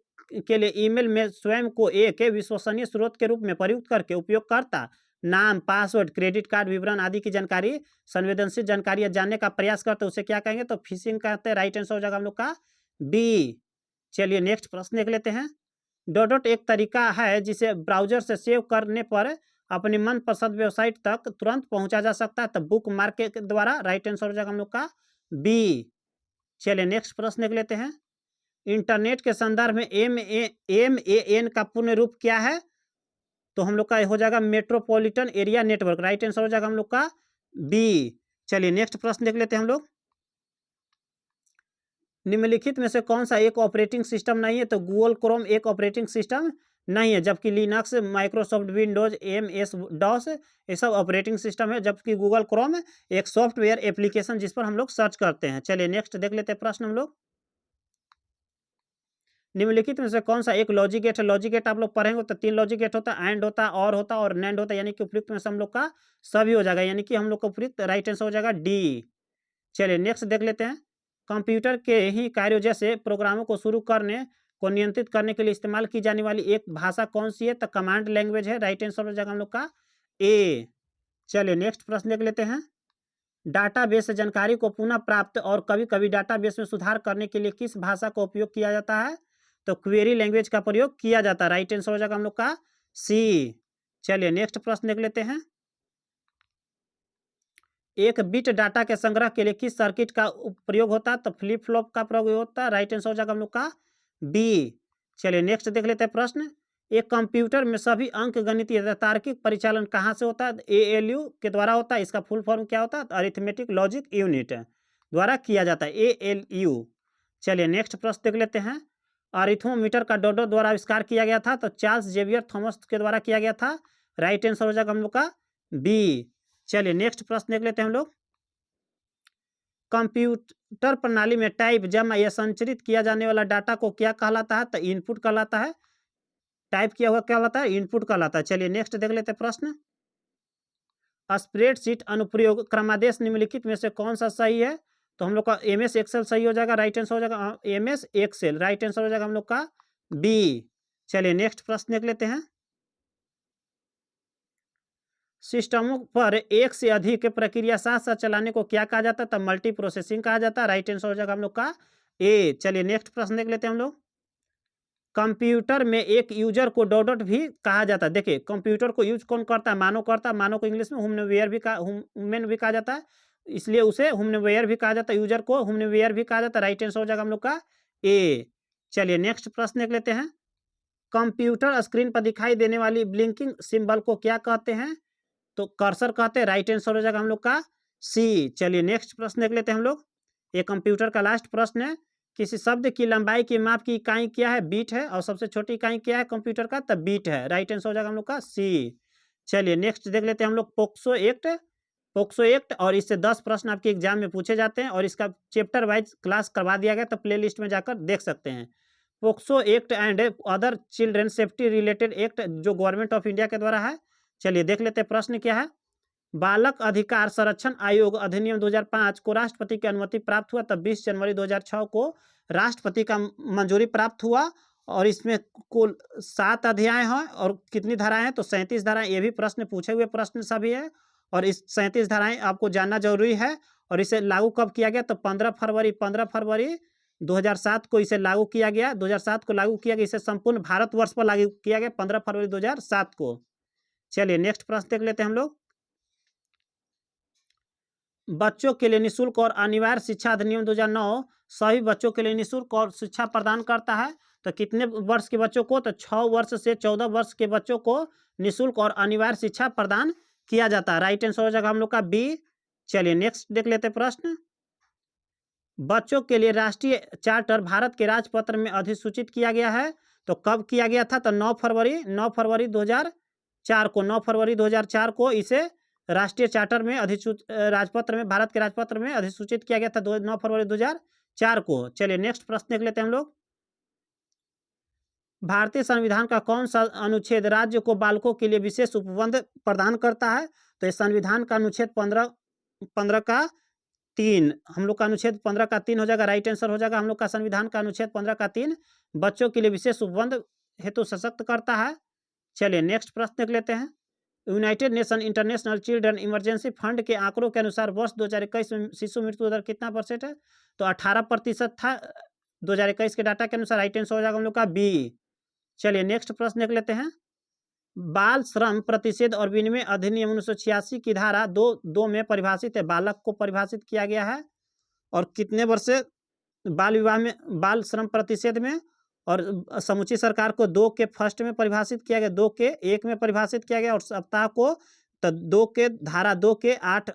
लिए ईमेल में स्वयं को एक विश्वसनीय स्रोत के रूप में प्रयुक्त करके उपयोगकर्ता नाम, पासवर्ड, क्रेडिट कार्ड विवरण आदि की जानकारी, संवेदनशील जानकारी जानने का प्रयास करते हैं, उसे क्या कहेंगे? तो फिशिंग कहते हैं। राइट आंसर हो जाएगा हम लोग का बी। चलिए नेक्स्ट प्रश्न देख लेते हैं। डॉट एक तरीका है जिसे ब्राउजर से सेव करने पर अपनी मनपसंद वेबसाइट तक तुरंत पहुंचा जा सकता है, तो बुक मार्क के द्वारा। राइट आंसर हो जाएगा हम लोग का बी। चलिए नेक्स्ट प्रश्न देख लेते हैं। इंटरनेट के संदर्भ में MAN का पूर्ण रूप क्या है? तो हम लोग का हो जाएगा metropolitan area network. Right answer हो जाएगा हम लोग का बी। चलिए नेक्स्ट प्रश्न देख लेते हैं हम लोग। निम्नलिखित में से कौन सा एक ऑपरेटिंग सिस्टम नहीं है? तो गूगल क्रोम एक ऑपरेटिंग सिस्टम नहीं है, जबकि Linux, Microsoft Windows, MS DOS ये सब ऑपरेटिंग सिस्टम है, जबकि गूगल क्रोम एक सॉफ्टवेयर एप्लीकेशन जिस पर हम लोग सर्च करते हैं। चलिए नेक्स्ट देख लेते हैं प्रश्न हम लोग। निम्नलिखित में से कौन सा एक लॉजिक गेट है? लॉजिक गेट आप लोग पढ़ेंगे तो 3 लॉजिक गेट होता है, एंड होता है, और होता है और नैंड होता है, यानी कि उपयुक्त में से हम लोग का सभी हो जाएगा, यानी कि हम लोग का उपयुक्त राइट आंसर हो जाएगा डी। चलिए नेक्स्ट देख लेते हैं। कंप्यूटर के ही कार्यों जैसे प्रोग्रामों को शुरू करने को नियंत्रित करने के लिए इस्तेमाल की जाने वाली एक भाषा कौन सी है? तो कमांड लैंग्वेज है। राइट आंसर हो जाएगा हम लोग का ए। चलिए नेक्स्ट प्रश्न देख लेते हैं। डाटाबेस से जानकारी को पुनः प्राप्त और कभी कभी डाटाबेस में सुधार करने के लिए किस भाषा का उपयोग किया जाता है? तो क्वेरी लैंग्वेज का प्रयोग किया जाता है। राइट आंसर हो जाएगा हम लोग का सी। चलिए नेक्स्ट प्रश्न देख लेते हैं। एक बिट डाटा के संग्रह के लिए किस सर्किट का प्रयोग होता है? तो फ्लिप फ्लॉप का प्रयोग होता है। राइट आंसर हो जाएगा हम लोग का बी। चलिए नेक्स्ट देख लेते हैं प्रश्न। एक कंप्यूटर में सभी अंक गणितीय तथा तार्किक परिचालन कहाँ से होता है? ALU के द्वारा होता है। इसका फुल फॉर्म क्या होता है? अरिथमेटिक लॉजिक यूनिट द्वारा किया जाता है, ALU। चलिए नेक्स्ट प्रश्न देख लेते हैं। अरिथमोमीटर का डॉडो द्वारा आविष्कार किया गया था, तो चार्ल्स जेवियर थॉमस के द्वारा किया गया था। राइट आंसर हो जाएगा हम लोग का बी। चलिए नेक्स्ट प्रश्न देख लेते हैं हम लोग। कंप्यूटर प्रणाली में टाइप, जमा या संचरित किया जाने वाला डाटा को क्या कहलाता है? तो इनपुट कहलाता है। टाइप किया हुआ क्या कहलाता है? इनपुट कहलाता है। चलिए नेक्स्ट देख लेते हैं प्रश्न। स्प्रेडशीट अनुप्रयोग क्रमादेश निम्नलिखित में से कौन सा सही है? तो हम लोग का MS एक्सेल सही हो जाएगा। राइट आंसर हो जाएगा MS एक्सेल। राइट आंसर हो जाएगा हम लोग का बी। चलिए नेक्स्ट प्रश्न देख लेते हैं। सिस्टमों पर एक से अधिक प्रक्रिया साथ साथ चलाने को क्या कहा जाता है? तब मल्टी प्रोसेसिंग कहा जाता है। राइट आंसर हो जाएगा हम लोग का ए। चलिए नेक्स्ट प्रश्न देख लेते हैं हम लोग। कंप्यूटर में एक यूजर को डॉट भी कहा जाता है। देखिए कंप्यूटर को यूज कौन करता है? मानव करता है। मानव को इंग्लिश में ह्यूमनवेयर भी कहा जाता है, इसलिए उसे ह्यूमनवेयर भी कहा जाता है। यूजर को ह्यूमनवेयर भी कहा जाता है। राइट आंसर हो जाएगा हम लोग का ए। चलिए नेक्स्ट प्रश्न देख लेते हैं। कंप्यूटर स्क्रीन पर दिखाई देने वाली ब्लिंकिंग सिंबल को क्या कहते हैं? तो कर्सर कहते हैं। राइट आंसर हो जाएगा हम लोग का सी। चलिए नेक्स्ट प्रश्न देख लेते हैं हम लोग। ये कंप्यूटर का लास्ट प्रश्न है। किसी शब्द की लंबाई की माप की इकाई क्या है? बीट है। और सबसे छोटी इकाई क्या है कंप्यूटर का? तब बीट है। राइट आंसर हो जाएगा हम लोग का सी। चलिए नेक्स्ट देख लेते हैं हम लोग। पोक्सो एक्ट और इससे 10 प्रश्न आपके एग्जाम में पूछे जाते हैं, और इसका चैप्टर वाइज क्लास करवा दिया गया, तो प्ले लिस्ट में जाकर देख सकते हैं। POCSO act and other children safety related act जो गवर्नमेंट ऑफ इंडिया के द्वारा है। चलिए देख लेते हैं प्रश्न क्या है। बालक अधिकार संरक्षण आयोग अधिनियम 2005 को राष्ट्रपति की अनुमति प्राप्त हुआ, तब 20 जनवरी 2006 को राष्ट्रपति का मंजूरी प्राप्त हुआ। और इसमें कुल 7 अध्याय हैं और कितनी धाराएं हैं? तो 37 धाराएं। ये भी प्रश्न पूछे हुए प्रश्न सभी है, और इस 37 धाराएं आपको जानना जरूरी है। और इसे लागू कब किया गया? तो 15 फरवरी 2007 को इसे लागू किया गया। 2007 को लागू किया गया। इसे संपूर्ण भारतवर्ष पर लागू किया गया 15 फरवरी 2007 को। चलिए नेक्स्ट प्रश्न देख लेते हैं हम लोग। बच्चों के लिए निःशुल्क और अनिवार्य शिक्षा अधिनियम 2009 सभी बच्चों के लिए निःशुल्क और शिक्षा प्रदान करता है। तो कितने वर्ष के बच्चों को? तो 6 वर्ष से 14 वर्ष के बच्चों को निःशुल्क और अनिवार्य शिक्षा प्रदान किया जाता है। राइट आंसर हो जाएगा हम लोग का बी। चलिए नेक्स्ट देख लेते हैं प्रश्न। बच्चों के लिए राष्ट्रीय चार्टर भारत के राजपत्र में अधिसूचित किया गया है, तो कब किया गया था? तो 9 फरवरी 2004 को इसे राष्ट्रीय चार्टर में राजपत्र में, भारत के राजपत्र में अधिसूचित किया गया था 9 फरवरी 2004 को। चलिए नेक्स्ट प्रश्न देख लेते हैं हम लोग। भारतीय संविधान का कौन सा अनुच्छेद राज्य को बालकों के लिए विशेष उपबंध प्रदान करता है? तो ये संविधान का अनुच्छेद 15 का 3, हम लोग का अनुच्छेद 15 का 3 हो जाएगा, राइट आंसर हो जाएगा हम लोग का संविधान का अनुच्छेद 15 का 3 बच्चों के लिए विशेष उपबंध हेतु सशक्त करता है। चलिए नेक्स्ट प्रश्न देख लेते हैं। United nation international children emergency fund के आंकड़ों के अनुसार वर्ष 2021 में शिशु मृत्यु दर कितना % है? तो 18% था 2021 के डाटा के अनुसार, राइट आंसर हो जाएगा हम लोग का बी। चलिए नेक्स्ट प्रश्न देख लेते हैं। बाल श्रम प्रतिषेध और विनिमय अधिनियम 1986 की धारा 2 में परिभाषित है, बालक को परिभाषित किया गया है। और कितने वर्ष से बाल विवाह में, बाल श्रम प्रतिषेध में, और समूची सरकार को 2 के फर्स्ट में परिभाषित किया गया, 2 के 1 में परिभाषित किया गया, और सप्ताह को तो 2 के धारा 2 के 8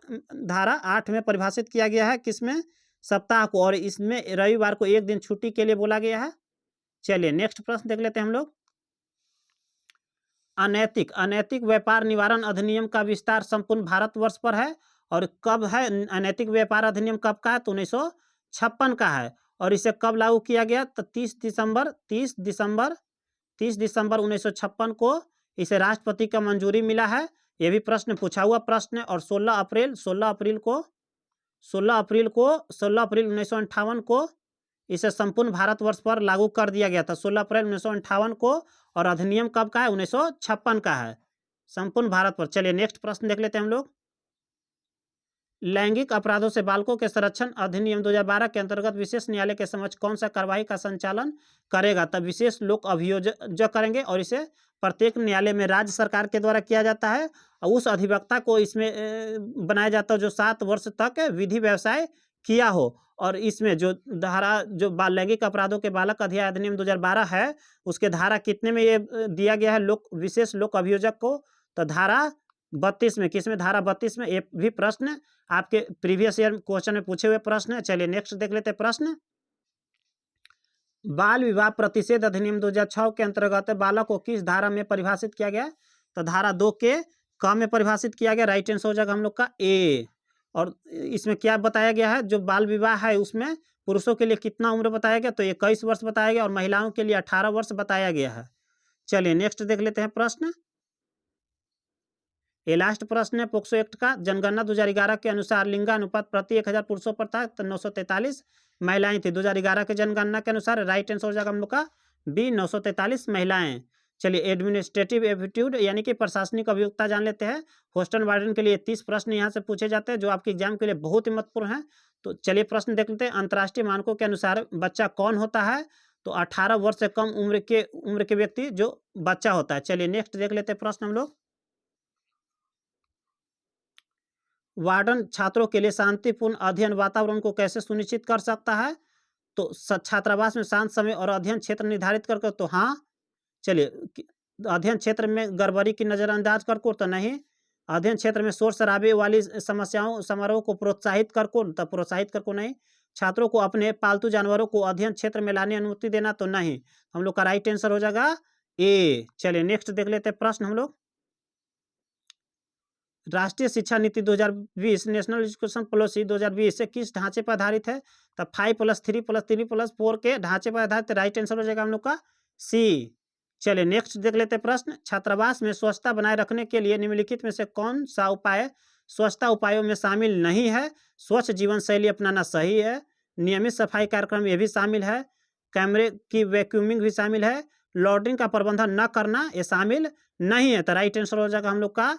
धारा 8 में परिभाषित किया गया है, किसमें? सप्ताह को। और इसमें रविवार को 1 दिन छुट्टी के लिए बोला गया है। चलिए नेक्स्ट प्रश्न देख लेते हैं हम लोग। अनैतिक व्यापार निवारण अधिनियम का विस्तार संपूर्ण भारतवर्ष पर है, और कब है? अनैतिक व्यापार अधिनियम कब का है? तो 1956 का है। और इसे कब लागू किया गया? तो 30 दिसंबर 1956 को इसे राष्ट्रपति का मंजूरी मिला है। यह भी प्रश्न पूछा हुआ प्रश्न है। और 16 अप्रैल 1958 को इसे संपूर्ण भारतवर्ष पर लागू कर दिया गया था, 16 अप्रैल 1958 को। और अधिनियम कब का है? 1956 का है, संपूर्ण भारत पर। चलिए नेक्स्ट प्रश्न देख लेते हैं हम लोग। लैंगिक अपराधों से बालकों के संरक्षण अधिनियम 2012 के अंतर्गत विशेष न्यायालय के समक्ष कौन सा कार्रवाई का संचालन करेगा? तब विशेष लोक अभियोजक करेंगे, और इसे प्रत्येक न्यायालय में राज्य सरकार के द्वारा किया जाता है। और उस अधिवक्ता को इसमें बनाया जाता है जो 7 वर्ष तक विधि व्यवसाय किया हो। और इसमें जो धारा, जो बाल लैंगिक अपराधों के बालक अधिनियम 2012 है, उसके धारा कितने में ये दिया गया है विशेष लोक अभियोजक को? तो धारा 32 में। किसमें? धारा 32 में। ये भी प्रश्न आपके प्रीवियस ईयर क्वेश्चन में पूछे हुए प्रश्न है। चलिए नेक्स्ट देख लेते हैं प्रश्न। बाल विवाह प्रतिषेध अधिनियम 2006 के अंतर्गत बालक को किस धारा में परिभाषित किया गया? तो धारा 2 के क में परिभाषित किया गया, राइट आंसर हो जाएगा हम लोग का ए। और इसमें क्या बताया गया है? जो बाल विवाह है उसमें पुरुषों के लिए कितना उम्र बताया गया? तो 21 वर्ष बताया गया, और महिलाओं के लिए 18 वर्ष बताया गया है। चलिए नेक्स्ट देख लेते हैं प्रश्न। ये लास्ट प्रश्न है पोक्सो एक्ट का। जनगणना 2011 के अनुसार लिंगानुपात प्रति 1000 पुरुषों पर था, तो 943 महिलाएं थी 2011 के जनगणना के अनुसार, राइट आंसर हो जाएगा हम लोग का बी, 943 महिलाएं। चलिए एडमिनिस्ट्रेटिव एप्टीट्यूड यानी कि प्रशासनिक अभियोग्यता जान लेते हैं। हॉस्टल वार्डन के लिए 30 प्रश्न यहाँ से पूछे जाते हैं, जो आपके एग्जाम के लिए बहुत ही महत्वपूर्ण है। तो चलिए प्रश्न देख लेते हैं। अंतर्राष्ट्रीय मानकों के अनुसार बच्चा कौन होता है? तो 18 वर्ष से कम उम्र के व्यक्ति जो बच्चा होता है। चलिए नेक्स्ट देख लेते हैं प्रश्न हम लोग। वार्डन छात्रों के लिए शांतिपूर्ण अध्ययन वातावरण को कैसे सुनिश्चित कर सकता है? तो छात्रावास में शांत समय और अध्ययन क्षेत्र निर्धारित करके, तो हाँ। चलिए अध्ययन क्षेत्र में गड़बड़ी की नजरअंदाज करको, तो नहीं। अध्ययन क्षेत्र में शोर शराबे वाली समारोह को प्रोत्साहित करको, तो प्रोत्साहित करको नहीं। छात्रों को अपने पालतू जानवरों को अध्ययन क्षेत्र में लाने अनुमति देना, तो नहीं। हम लोग का राइट आंसर हो जाएगा ए। चलिए नेक्स्ट देख लेते हैं प्रश्न हम लोग। राष्ट्रीय शिक्षा नीति 2020 नेशनल एजुकेशन पॉलिसी 2020 से किस ढांचे पर आधारित है? तो 5+3+3+4 के ढांचे पर आधारित, राइट आंसर हो जाएगा हम लोग का सी। चलिए नेक्स्ट देख लेते हैं प्रश्न। छात्रावास में स्वच्छता बनाए रखने के लिए निम्नलिखित में से कौन सा उपाय स्वच्छता उपायों में शामिल नहीं है? स्वच्छ जीवन शैली अपनाना सही है, नियमित सफाई कार्यक्रम ये भी शामिल है, कैमरे की वैक्यूमिंग भी शामिल है, लॉन्ड्रिंग का प्रबंधन न करना ये शामिल नहीं है। तो राइट आंसर हो जाएगा हम लोग का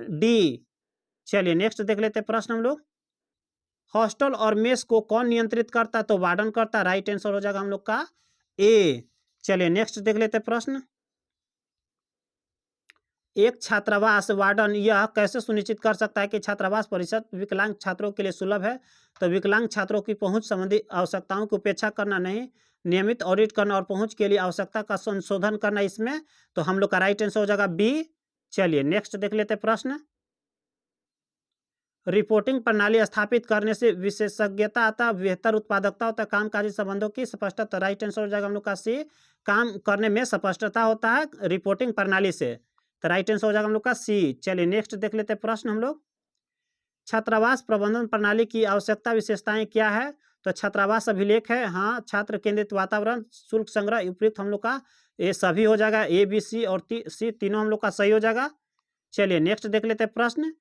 डी। चलिए नेक्स्ट देख लेते हैं प्रश्न हम लोग। हॉस्टल और मेस को कौन नियंत्रित करता है? तो वार्डन करता है, राइट आंसर हो जाएगा हम लोग का ए। चलिए नेक्स्ट देख लेते हैं प्रश्न। एक छात्रावास वार्डन यह कैसे सुनिश्चित कर सकता है कि छात्रावास परिसर विकलांग छात्रों के लिए सुलभ है? तो विकलांग छात्रों की पहुंच संबंधी आवश्यकताओं की उपेक्षा करना नहीं, नियमित ऑडिट करना और पहुंच के लिए आवश्यकता का संशोधन करना इसमें, तो हम लोग का राइट आंसर हो जाएगा बी। चलिए नेक्स्ट देख लेते हैं प्रश्न। रिपोर्टिंग प्रणाली स्थापित करने से विशेषज्ञता आता, बेहतर उत्पादकता होता, कामकाजी संबंधों की स्पष्टता, राइट आंसर हो जाएगा हम लोग का सी। काम करने में स्पष्टता होता है रिपोर्टिंग प्रणाली से। तो राइट आंसर हो जाएगा हम लोग का सी। चलिए नेक्स्ट देख लेते हैं प्रश्न हम लोग। छात्रावास प्रबंधन प्रणाली की आवश्यकता विशेषताएं क्या है? तो छात्रावास अभिलेख है, हाँ। छात्र केंद्रित वातावरण, शुल्क संग्रह, उपयुक्त हम लोग का ये सभी हो जाएगा। ए बी सी और सी तीनों हम लोग का सही हो जाएगा। चलिए नेक्स्ट देख लेते हैं प्रश्न।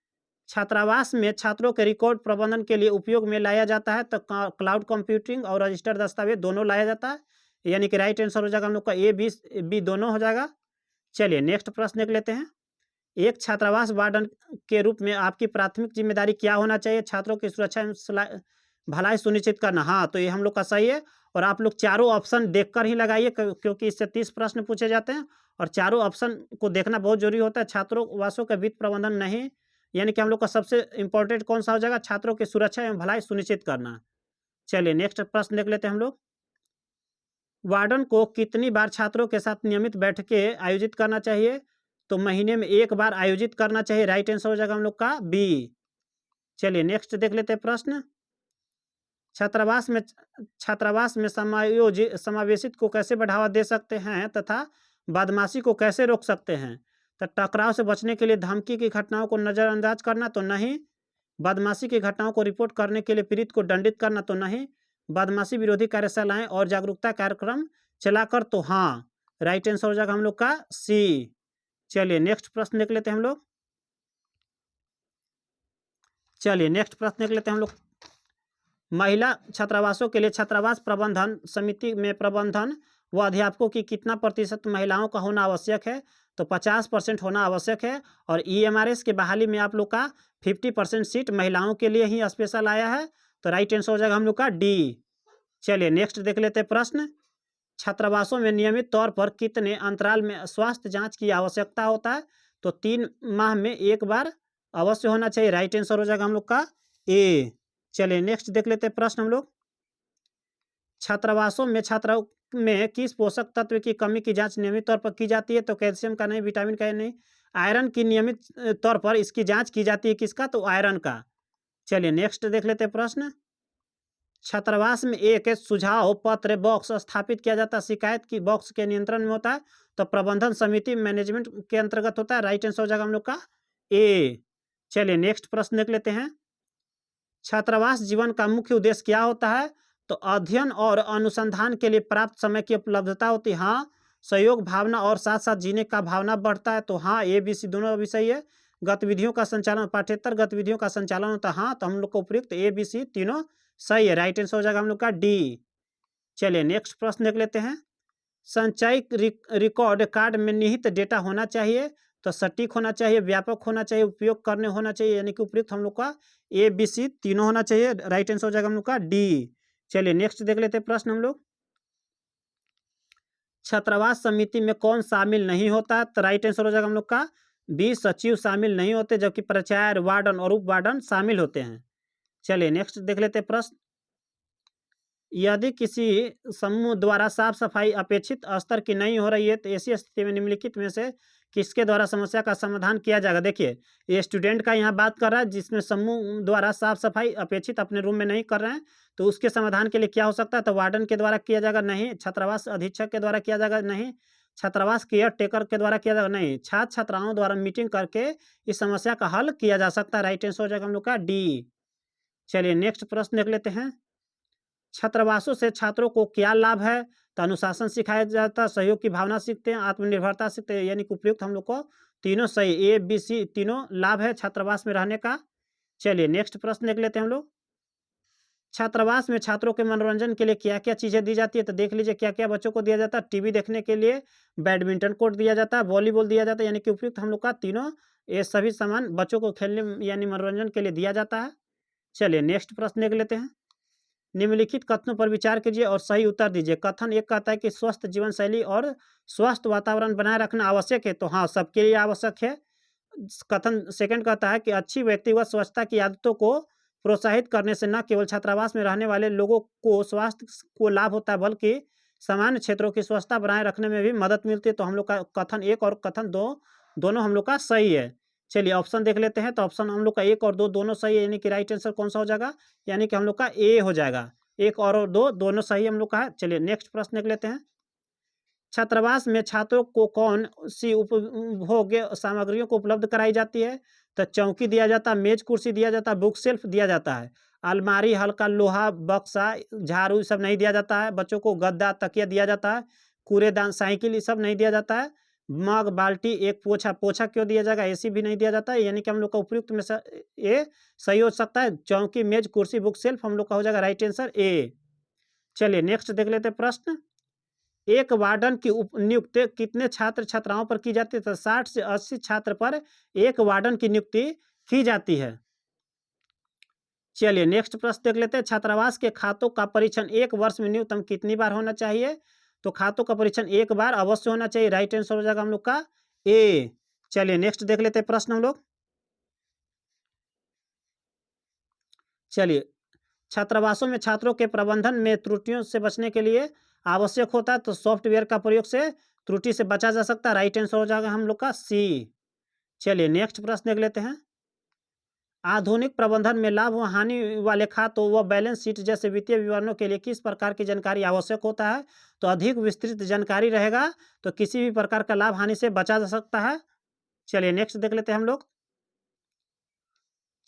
छात्रावास में छात्रों के रिकॉर्ड प्रबंधन के लिए उपयोग में लाया जाता है, तो क्लाउड कंप्यूटिंग और रजिस्टर्ड दस्तावेज दोनों लाया जाता है, यानी कि राइट आंसर हो जाएगा हम लोग का ए बी दोनों हो जाएगा। चलिए नेक्स्ट प्रश्न देख लेते हैं। एक छात्रावास वार्डन के रूप में आपकी प्राथमिक जिम्मेदारी क्या होना चाहिए? छात्रों की सुरक्षा एवं भलाई सुनिश्चित करना, हाँ। तो ये हम लोग का सही है। और आप लोग चारों ऑप्शन देखकर ही लगाइए, क्योंकि इससे 30 प्रश्न पूछे जाते हैं और चारों ऑप्शन को देखना बहुत जरूरी होता है। छात्रों वासों का वित्त प्रबंधन नहीं, यानी कि हम लोग का सबसे इंपॉर्टेंट कौन सा हो जाएगा? छात्रों की सुरक्षा एवं भलाई सुनिश्चित करना। चलिए नेक्स्ट प्रश्न देख लेते हैं हम लोग। वार्डन को कितनी बार छात्रों के साथ नियमित बैठकें आयोजित करना चाहिए? तो महीने में 1 बार आयोजित करना चाहिए। राइट आंसर हो जाएगा हम लोग का बी। चलिए नेक्स्ट देख लेते हैं प्रश्न। छात्रावास में समावेशित को कैसे बढ़ावा दे सकते हैं तथा बदमाशी को कैसे रोक सकते हैं? तो टकराव से बचने के लिए धमकी की घटनाओं को नज़रअंदाज करना, तो नहीं। बदमाशी की घटनाओं को रिपोर्ट करने के लिए पीड़ित को दंडित करना, तो नहीं। बदमाशी विरोधी कार्यशालाएं और जागरूकता कार्यक्रम चलाकर, तो हाँ। राइट आंसर हो जाएगा हम लोग का सी। चलिए नेक्स्ट प्रश्न देख लेते हैं हम लोग। चलिए नेक्स्ट प्रश्न देख लेते हैं हम लोग। महिला छात्रावासों के लिए छात्रावास प्रबंधन समिति में प्रबंधन व अध्यापकों की कितना प्रतिशत महिलाओं का होना आवश्यक है? तो 50% होना आवश्यक है। और EMRS के बहाली में आप लोग का 50% सीट महिलाओं के लिए ही स्पेशल आया है, तो राइट आंसर हो जाएगा हम लोग का डी। चलिए नेक्स्ट देख लेते हैं प्रश्न। छात्रावासों में नियमित तौर पर कितने अंतराल में स्वास्थ्य जांच की आवश्यकता होता है? तो 3 माह में 1 बार अवश्य होना चाहिए। राइट आंसर हो जाएगा हम लोग का ए। चलिए नेक्स्ट देख लेते हैं प्रश्न हम लोग। छात्रावासों में छात्राओं में किस पोषक तत्व की कमी की जांच नियमित तौर पर की जाती है? तो कैल्शियम का नहीं, विटामिन का नहीं। आयरन की नियमित तौर पर इसकी जांच की जाती है, किसका? तो आयरन का। चलिए नेक्स्ट देख लेते हैं प्रश्न। छात्रावास में एक सुझाव पत्र बॉक्स स्थापित किया जाता है, शिकायत की बॉक्स के नियंत्रण में होता है, तो प्रबंधन समिति मैनेजमेंट के अंतर्गत होता है। राइट आंसर हो जाएगा हम लोग का ए। चलिए नेक्स्ट प्रश्न देख लेते हैं। छात्रावास जीवन का मुख्य उद्देश्य क्या होता है? तो अध्ययन और अनुसंधान के लिए प्राप्त समय की उपलब्धता होती है, हाँ। सहयोग भावना और साथ साथ जीने का भावना बढ़ता है, तो हाँ। ए बी सी दोनों भी सही है। गतिविधियों का संचालन, पाठ्येतर गतिविधियों का संचालन होता है, हाँ। तो हम लोग को उपयुक्त ए बी सी तीनों सही है। राइट आंसर हो जाएगा हम लोग का डी। चलिए नेक्स्ट प्रश्न देख लेते हैं। संचयी रिकॉर्ड कार्ड में निहित डेटा होना चाहिए, तो सटीक होना चाहिए, व्यापक होना चाहिए, उपयोग करने होना चाहिए, यानी कि उपयुक्त हम लोग का ए बी सी तीनों होना चाहिए। राइट आंसर हो जाएगा हम लोग का डी। चलिए नेक्स्ट देख लेते हैं प्रश्न हम लोग। छात्रावास समिति में कौन शामिल नहीं होता? तो राइट आंसर हो जाएगा हम लोग का बी, सचिव शामिल नहीं होते, जबकि प्राचार्य, वार्डन और उप वार्डन शामिल होते हैं। चलिए नेक्स्ट देख लेते हैं प्रश्न। यदि किसी समूह द्वारा साफ सफाई अपेक्षित स्तर की नहीं हो रही है, तो ऐसी स्थिति में निम्नलिखित में से किसके द्वारा समस्या का समाधान किया जाएगा? देखिए ये स्टूडेंट का यहाँ बात कर रहा है, जिसमें समूह द्वारा साफ सफाई अपेक्षित अपने रूम में नहीं कर रहे हैं, तो उसके समाधान के लिए क्या हो सकता है? तो वार्डन के द्वारा किया जाएगा, नहीं। छात्रावास अधीक्षक के द्वारा किया जाएगा, नहीं। छात्रावास केयर टेकर के द्वारा किया जाएगा, नहीं। छात्र छात्राओं द्वारा मीटिंग करके इस समस्या का हल किया जा सकता है। राइट आंसर हो जाएगा हम लोग का डी। चलिए नेक्स्ट प्रश्न देख लेते हैं। छात्रावासों से छात्रों को क्या लाभ है? तो अनुशासन सिखाया जाता है, सहयोग की भावना सीखते हैं, आत्मनिर्भरता सीखते हैं, यानी कि उपयुक्त हम लोग को तीनों सही, ए बी सी तीनों लाभ है छात्रावास में रहने का। चलिए नेक्स्ट प्रश्न देख लेते हैं हम लोग। छात्रावास में छात्रों के मनोरंजन के लिए क्या क्या चीज़ें दी जाती है? तो देख लीजिए क्या क्या बच्चों को दिया जाता है। टीवी देखने के लिए बैडमिंटन कोर्ट दिया जाता है, वॉलीबॉल दिया जाता है, यानी कि उपयुक्त हम लोग का तीनों ये सभी सामान बच्चों को खेलने यानी मनोरंजन के लिए दिया जाता है। चलिए नेक्स्ट प्रश्न देख लेते हैं। निम्नलिखित कथनों पर विचार कीजिए और सही उत्तर दीजिए। कथन एक कहता है कि स्वस्थ जीवन शैली और स्वस्थ वातावरण बनाए रखना आवश्यक है, तो हाँ सबके लिए आवश्यक है। कथन सेकंड कहता है कि अच्छी व्यक्तिगत स्वच्छता की आदतों को प्रोत्साहित करने से न केवल छात्रावास में रहने वाले लोगों को स्वास्थ्य को लाभ होता है, बल्कि सामान्य क्षेत्रों की स्वच्छता बनाए रखने में भी मदद मिलती है। तो हम लोग का कथन 1 और कथन 2 दोनों हम लोग का सही है। चलिए ऑप्शन देख लेते हैं। तो ऑप्शन हम लोग का 1 और 2 दोनों सही है, यानी कि राइट आंसर कौन सा हो जाएगा? यानी कि हम लोग का ए हो जाएगा। 1 और 2 दोनों सही हम लोग का है। चलिए नेक्स्ट प्रश्न देख लेते हैं। छात्रावास में छात्रों को कौन सी उपभोग्य सामग्रियों को उपलब्ध कराई जाती है? तो चौकी दिया जाता है, मेज कुर्सी दिया जाता है, बुक शेल्फ दिया जाता है, अलमारी, हल्का लोहा, बक्सा, झाड़ू, ये सब नहीं दिया जाता है। बच्चों को गद्दा, तकिया दिया जाता है, कूड़ेदान, साइकिल, ये सब नहीं दिया जाता है। मग, बाल्टी, एक पोछा, पोछा क्यों दिया जाएगा? एसी भी नहीं दिया जाता है। यानी कि हम लोग का उपयुक्त में ये सही हो सकता है। चौकी, मेज, कुर्सी, बुक शेल्फ हम लोग का हो जाएगा राइट आंसर ए। चलिए नेक्स्ट देख लेते हैं प्रश्न। एक वार्डन की नियुक्ति कितने छात्र छात्राओं पर की जाती है? तो 60 से 80 छात्र पर एक वार्डन की नियुक्ति की जाती है। चलिए नेक्स्ट प्रश्न देख लेते हैं। छात्रावास के खातों का परीक्षण एक वर्ष में न्यूनतम कितनी बार होना चाहिए? तो खातों का परीक्षण एक बार अवश्य होना चाहिए। राइट आंसर हो जाएगा हम लोग का ए। चलिए नेक्स्ट देख लेते हैं प्रश्न हम लोग। चलिए, छात्रावासों में छात्रों के प्रबंधन में त्रुटियों से बचने के लिए आवश्यक होता है, तो सॉफ्टवेयर का प्रयोग से त्रुटि से बचा जा सकता है। राइट आंसर हो जाएगा हम लोग का सी। चलिए नेक्स्ट प्रश्न देख लेते हैं। आधुनिक प्रबंधन में लाभ व हानि वाले खातों व बैलेंस शीट जैसे वित्तीय विवरणों के लिए किस प्रकार की जानकारी आवश्यक होता है? तो अधिक विस्तृत जानकारी रहेगा तो किसी भी प्रकार का लाभ हानि से बचा जा सकता है। चलिए नेक्स्ट देख लेते हैं हम लोग।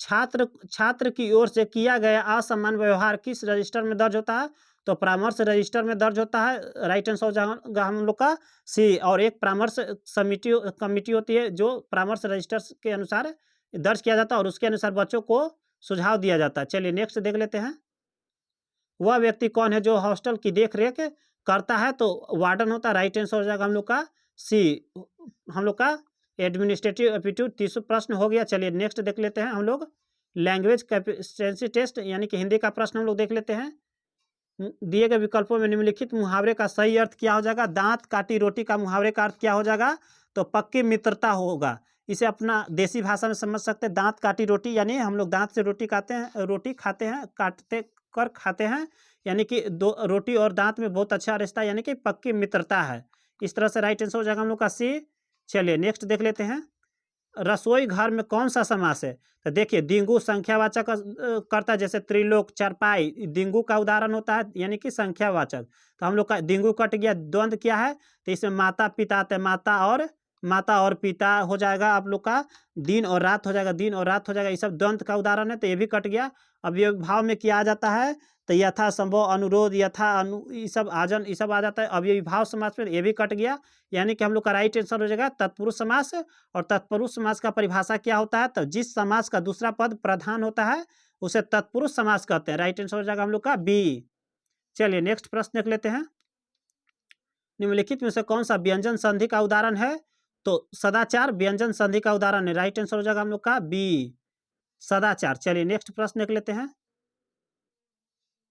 छात्र की ओर से किया गया असम्मान व्यवहार किस रजिस्टर में दर्ज होता है? तो परामर्श रजिस्टर में दर्ज होता है। राइट आंसर हो जाएगा हम लोग का सी। और एक परामर्श कमिटी होती है जो परामर्श रजिस्टर के अनुसार दर्ज किया जाता है और उसके अनुसार बच्चों को सुझाव दिया जाता है। चलिए नेक्स्ट देख लेते हैं। वह व्यक्ति कौन है जो हॉस्टल की देख रेख करता है? तो वार्डन होता है। राइट आंसर हो जाएगा हम लोग का सी। हम लोग का एडमिनिस्ट्रेटिव एप्टीट्यूड 30 प्रश्न हो गया। चलिए नेक्स्ट देख लेते हैं हम लोग। लैंग्वेज कैपेसिटेंसी टेस्ट यानी कि हिंदी का प्रश्न हम लोग देख लेते हैं। दिए गए विकल्पों में निम्नलिखित मुहावरे का सही अर्थ क्या हो जाएगा? दांत काटी रोटी का मुहावरे का अर्थ क्या हो जाएगा? तो पक्की मित्रता होगा। इसे अपना देसी भाषा में समझ सकते हैं। दांत काटी रोटी यानी हम लोग दांत से रोटी खाते हैं, काटते कर खाते हैं, यानी कि दो रोटी और दांत में बहुत अच्छा रिश्ता है, यानी कि पक्की मित्रता है। इस तरह से राइट आंसर हो जाएगा हम लोग का सी। चलिए नेक्स्ट देख लेते हैं। रसोई घर में कौन सा समास है? तो देखिए, दिंगु संख्यावाचक करता है, जैसे त्रिलोक, चारपाई, दिंगु का उदाहरण होता है, यानी कि संख्यावाचक। तो हम लोग का दिंगु कट गया। द्वंद क्या है? तो इसमें माता पिता आते हैं, माता और पिता हो जाएगा आप लोग का। दिन और रात हो जाएगा, दिन और रात हो जाएगा। ये सब द्वंद का उदाहरण है, तो ये भी कट गया। अब ये भाव में क्या आ जाता है? तो यथा संभव, अनुरोध, यथा अनु, ये सब आजन, ये सब आ जाता है। अब ये विभाव समास में ये भी कट गया, यानी कि हम लोग का राइट आंसर हो जाएगा तत्पुरुष समास। और तत्पुरुष समास का परिभाषा क्या होता है? तो जिस समास का दूसरा पद प्रधान होता है उसे तत्पुरुष समास कहते हैं। राइट आंसर हो जाएगा हम लोग का बी। चलिए नेक्स्ट प्रश्न देख लेते हैं। निम्नलिखित में से कौन सा व्यंजन संधि का उदाहरण है? तो सदाचार व्यंजन संधि का उदाहरण है। राइट आंसर हो जाएगा हम लोग का बी, सदाचार। चलिए नेक्स्ट प्रश्न देख लेते हैं।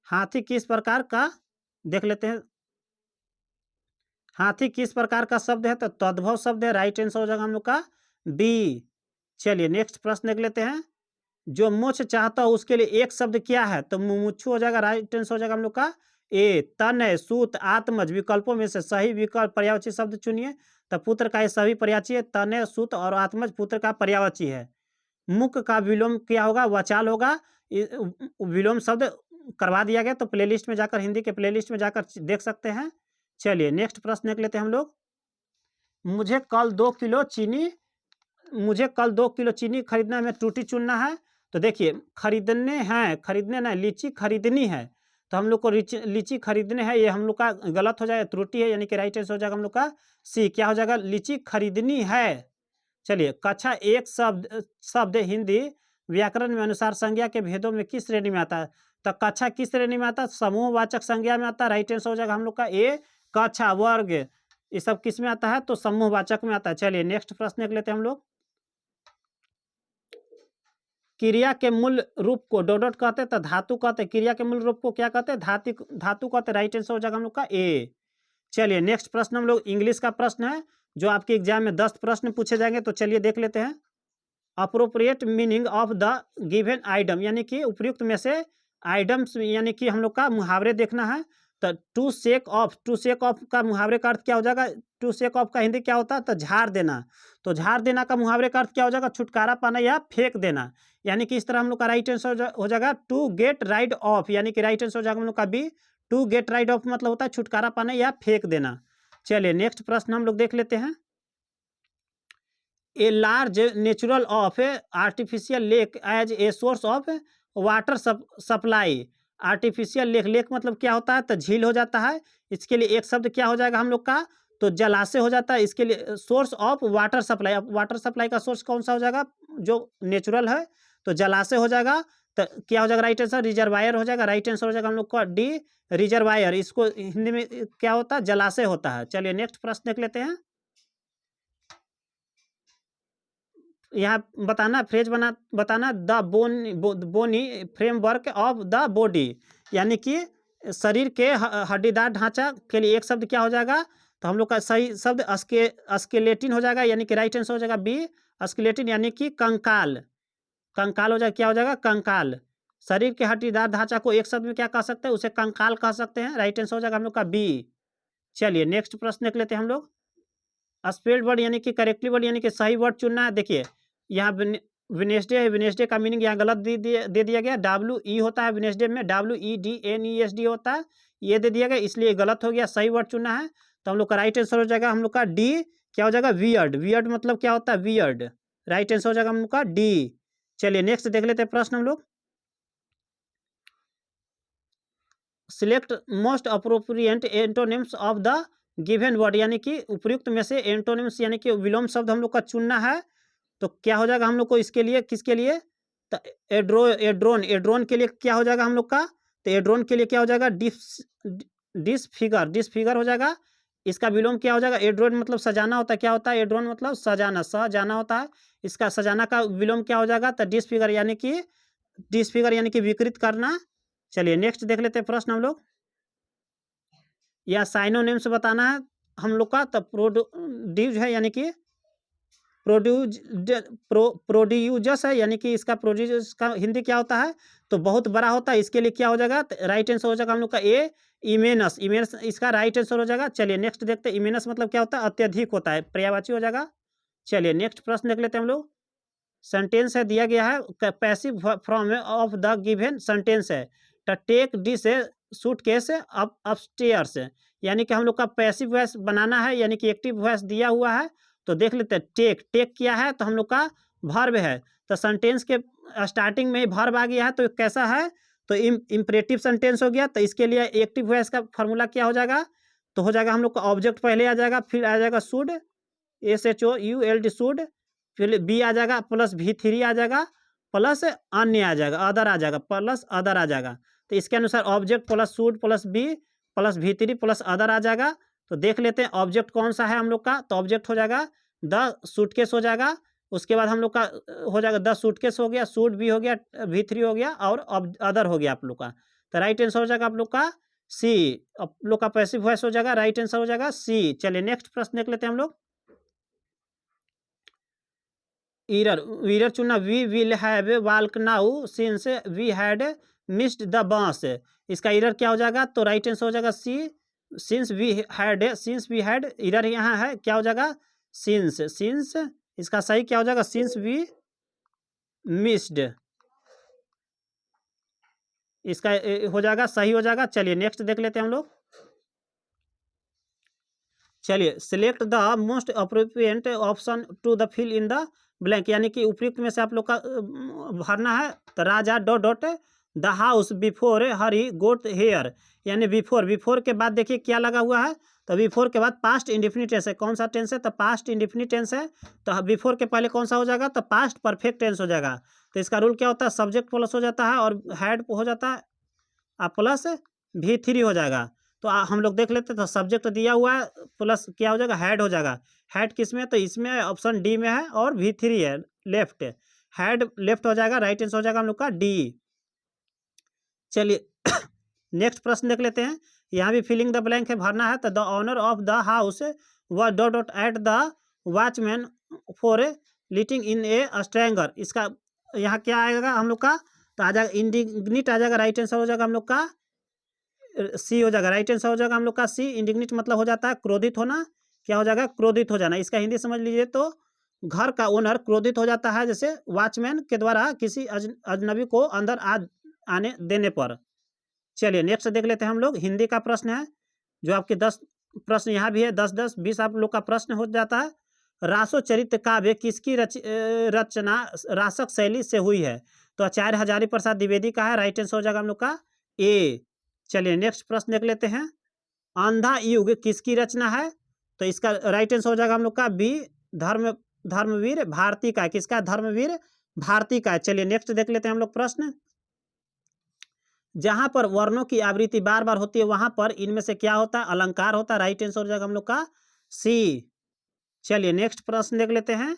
हाथी किस प्रकार का देख लेते हैं। हाथी किस प्रकार का शब्द है? तो तद्भव शब्द है। राइट आंसर हो जाएगा हम लोग का बी। चलिए नेक्स्ट प्रश्न देख लेते हैं। जो मोक्ष चाहता हो उसके लिए एक शब्द क्या है? तो मुमुक्षु हो जाएगा। राइट आंसर हो जाएगा हम लोग का ए। तनय, सूत, आत्मज विकल्पों में से सही विकल्प पर्यायवाची शब्द चुनिए। तो पुत्र का ये सभी पर्यायवाची है। तनय, सूत और आत्मज पुत्र का पर्यायवाची है। मुख का विलोम क्या होगा? वचाल होगा। विलोम शब्द करवा दिया गया, तो प्लेलिस्ट में जाकर, हिंदी के प्लेलिस्ट में जाकर देख सकते हैं। चलिए नेक्स्ट प्रश्न देख लेते हैं हम लोग। मुझे कल 2 किलो चीनी खरीदना है, टूटी चुनना है। तो देखिए, खरीदने ना, लीची खरीदनी है। तो हम लोग को लीची खरीदने है, ये हम लोग का गलत हो जाएगा, त्रुटि है, यानी कि राइट आंसर हो जाएगा हम लोग का सी। क्या हो जाएगा? लीची खरीदनी है। चलिए, कक्षा एक शब्द हिंदी व्याकरण में अनुसार संज्ञा के भेदों में किस श्रेणी में आता है? तो कक्षा किस श्रेणी में आता है? समूहवाचक संज्ञा में आता है। राइट आंसर हो जाएगा हम लोग का ए। कक्षा, वर्ग, ये सब किस में आता है? तो समूहवाचक में आता है। चलिए नेक्स्ट प्रश्न देख लेते हैं हम लोग। क्रिया के मूल रूप को डॉट कहते हैं, तो धातु कहते हैं। क्रिया के मूल रूप को क्या कहते हैं? धातु कहते हैं। राइट आंसर हो जाएगा हम लोग का ए। चलिए नेक्स्ट प्रश्न हम लोग इंग्लिश का प्रश्न है, जो आपके एग्जाम में 10 प्रश्न पूछे जाएंगे। तो चलिए देख लेते हैं। Appropriate meaning of the given item, यानी कि उपयुक्त में से आइटम्स, यानी कि हम लोग का मुहावरे देखना है। तो टू शेक ऑफ का मुहावरे का अर्थ क्या हो जाएगा? टू शेक ऑफ का हिंदी क्या होता है? तो झाड़ देना। तो झाड़ देना का मुहावरे का अर्थ क्या हो जाएगा? छुटकारा पाना या फेंक देना। यानी कि इस तरह हम लोग का राइट आंसर हो जाएगा टू गेट राइड ऑफ, यानी कि राइट आंसर हो जाएगा हम लोग का बी। टू गेट राइड ऑफ मतलब होता है छुटकारा पाना या फेंक देना। चलिए नेक्स्ट प्रश्न हम लोग देख लेते हैं। A large natural of artificial lake as a source of water supply. Artificial lake, lake मतलब क्या होता है, तो झील हो जाता है। इसके लिए एक शब्द क्या हो जाएगा हम लोग का, तो जलाशय हो जाता है। इसके लिए सोर्स ऑफ वाटर सप्लाई, अब वाटर सप्लाई का सोर्स कौन सा हो जाएगा, जो नेचुरल है, तो जलाशय हो जाएगा। तो क्या हो जाएगा राइट आंसर, रिजर्वायर हो जाएगा। राइट आंसर हो जाएगा हम लोग का डी, रिजर्वायर। इसको हिंदी में क्या होता है, जलाशय होता है। चलिए नेक्स्ट प्रश्न देख लेते हैं। यहाँ बताना फ्रेज बताना, the bony framework of the body, यानी कि शरीर के हड्डीदार ढांचा के लिए एक शब्द क्या हो जाएगा, तो हम लोग का सही शब्द स्केलेटिन हो जाएगा, यानी कि राइट आंसर हो जाएगा बी, स्केलेटिन, यानी कि कंकाल। कंकाल हो जाएगा, क्या हो जाएगा, कंकाल। शरीर के हड्डीदार ढांचा को एक शब्द में क्या कह सकते हैं, उसे कंकाल कह सकते हैं। राइट आंसर हो जाएगा हम लोग का बी। चलिए नेक्स्ट प्रश्न देख लेते हैं हम लोग। स्पेल्ड वर्ड यानी कि करेक्टली वर्ड, यानी कि सही वर्ड चुनना है। देखिए यहाँ वेडनेसडे है, वेडनेसडे का मीनिंग यहाँ गलत दे दिया गया। WE होता है वेडनेसडे में, WEDNESD होता है, ये दे दिया गया, इसलिए गलत हो गया। सही वर्ड चुनना है, तो हम लोग का राइट आंसर हो जाएगा हम लोग का डी, क्या हो जाएगा, वियर्ड। वियर्ड मतलब क्या होता है, वियर्ड। राइट आंसर हो जाएगा हम लोग का डी। चलिए नेक्स्ट देख लेते हैं प्रश्न हम लोग। Select most appropriate antonyms of the given word, यानी कि उपयुक्त में से एंटोनिम्स यानी कि विलोम शब्द हम लोग का चुनना है। तो क्या हो जाएगा हम लोग को इसके लिए, किसके लिए, तो एड्रोन, एड्रोन के लिए क्या हो जाएगा हम लोग का, तो एड्रोन के लिए क्या हो जाएगा, डिसफिगर हो जाएगा। इसका विलोम क्या हो जाएगा, एड्रोन मतलब सजाना होता है। क्या होता है एड्रोन मतलब सजाना, सजाना होता है। इसका सजाना का विलोम क्या हो जाएगा, तो डिसफिगर, यानी कि विकृत करना। चलिए नेक्स्ट देख लेते हैं प्रश्न हम लोग। या साइनोनिम्स बताना है हम लोग का, तो प्रोड्यूज है, यानी कि प्रोड्यूजस है, यानी कि इसका प्रोड्यूस का हिंदी क्या होता है, तो बहुत बड़ा होता है। इसके लिए क्या हो जाएगा, राइट आंसर हो जाएगा हम लोग का ए, इमेनस। इमेनस इसका राइट आंसर हो जाएगा। चलिए नेक्स्ट देखते हैं, इमेनस मतलब क्या होता है, अत्यधिक होता है, पर्यायवाची हो जाएगा। चलिए नेक्स्ट प्रश्न देख लेते हैं हम लोग। सेंटेंस है दिया गया है, passive form of the given sentence है, the take this suitcase upstairs, यानी कि हम लोग का पैसिव वॉइस बनाना है, यानी कि एक्टिव वॉइस दिया हुआ है। तो देख लेते हैं, टेक, टेक क्या है, तो हम लोग का वर्ब है। तो सेंटेंस के स्टार्टिंग में वर्ब आ गया है, तो कैसा है, तो इम्परेटिव सेंटेंस हो गया। तो इसके लिए एक्टिव वॉइस का फॉर्मूला क्या हो जाएगा, तो हो जाएगा हम लोग का ऑब्जेक्ट पहले आ जाएगा, फिर आ जाएगा शुड, SHOULD शुड, फिर बी आ जाएगा, प्लस V3 आ जाएगा, प्लस अन्य आ जाएगा, अदर आ जाएगा, प्लस अदर आ जाएगा। तो इसके अनुसार object plus should plus be plus V3 plus other आ जाएगा। तो देख लेते हैं ऑब्जेक्ट कौन सा है हम लोग का, तो ऑब्जेक्ट हो जाएगा द सूटकेस हो जाएगा। उसके बाद हम लोग का हो जाएगा द सूटकेस हो गया, सूट भी हो गया, V3 हो गया, और अदर हो गया आप लोग का। तो राइट आंसर हो जाएगा आप लोग का सी, आप लोग का पैसिव वॉइस हो जाएगा, राइट आंसर हो जाएगा सी। चलिए नेक्स्ट प्रश्न देख लेते हैं हम लोग। ईरर चुनना, we will have walk now since we had missed the bus. इसका ईरर क्या हो जाएगा, तो राइट आंसर हो जाएगा सी, सिंस वी हैड, ईरर यहाँ है, क्या हो जाएगा, सिंस इसका सही क्या हो जाएगा, सिंस वी मिस्ड, इसका हो जाएगा, सही हो जाएगा। चलिए नेक्स्ट देख लेते हैं हम लोग। चलिए select the most appropriate option to the fill in the blank, यानी कि उपयुक्त में से आप लोग का भरना है। तो Raja dot dot the house before Hari got here, यानी बिफोर के बाद देखिए क्या लगा हुआ है, तो बिफोर के बाद पास्ट इंडेफिनिट टेंस है। कौन सा टेंस है, तो पास्ट इंडेफिनिट टेंस है। तो बिफोर के पहले कौन सा हो जाएगा, तो पास्ट परफेक्ट टेंस हो जाएगा। तो इसका रूल क्या होता है, सब्जेक्ट प्लस हो जाता है और हैड हो जाता है प्लस V3 हो जाएगा। तो हम लोग देख लेते हैं, तो सब्जेक्ट दिया हुआ है, प्लस क्या हो जाएगा, हैड हो जाएगा। हैड किस में, तो इसमें ऑप्शन डी में है, और V3 है लेफ्ट, हैड लेफ्ट हो जाएगा, राइट आंसर हो जाएगा हम लोग का डी। चलिए नेक्स्ट प्रश्न देख लेते हैं। यहाँ भी फिलिंग द ब्लैंक है, भरना है। तो the owner of the house व dot dot at the watchman for letting in a stranger, इसका यहाँ क्या आएगा हम लोग का, तो आ जाएगा इंडिग्निट आ जाएगा, राइट आंसर हो जाएगा हम लोग का सी हो जाएगा, राइट आंसर हो जाएगा हम लोग का सी। इंडिग्निट मतलब हो जाता है क्रोधित होना, क्या हो जाएगा, क्रोधित हो जाना। इसका हिंदी समझ लीजिए, तो घर का ओनर क्रोधित हो जाता है, जैसे वॉचमैन के द्वारा किसी अजनबी को अंदर आने देने पर। चलिए नेक्स्ट देख लेते हैं हम लोग। हिंदी का प्रश्न है जो आपके 10 प्रश्न यहाँ भी है, 10-10 20 आप लोग का प्रश्न हो जाता है। रासोचरित काव्य किसकी रचना रासक शैली से हुई है? तो आचार्य हजारी प्रसाद द्विवेदी का है, राइट आंसर हो जाएगा हम लोग का ए। चलिए नेक्स्ट प्रश्न देख लेते हैं। अंधा युग किसकी रचना है? तो इसका राइट आंसर हो जाएगा हम लोग का बी, धर्मवीर भारती का है। किसका? धर्मवीर भारती का है। चलिए नेक्स्ट देख लेते हैं हम लोग प्रश्न। जहां पर वर्णों की आवृत्ति बार बार होती है वहां पर इनमें से क्या होता है? अलंकार होता है। राइट आंसर हो जाएगा हम लोग का सी। चलिए नेक्स्ट प्रश्न देख लेते हैं।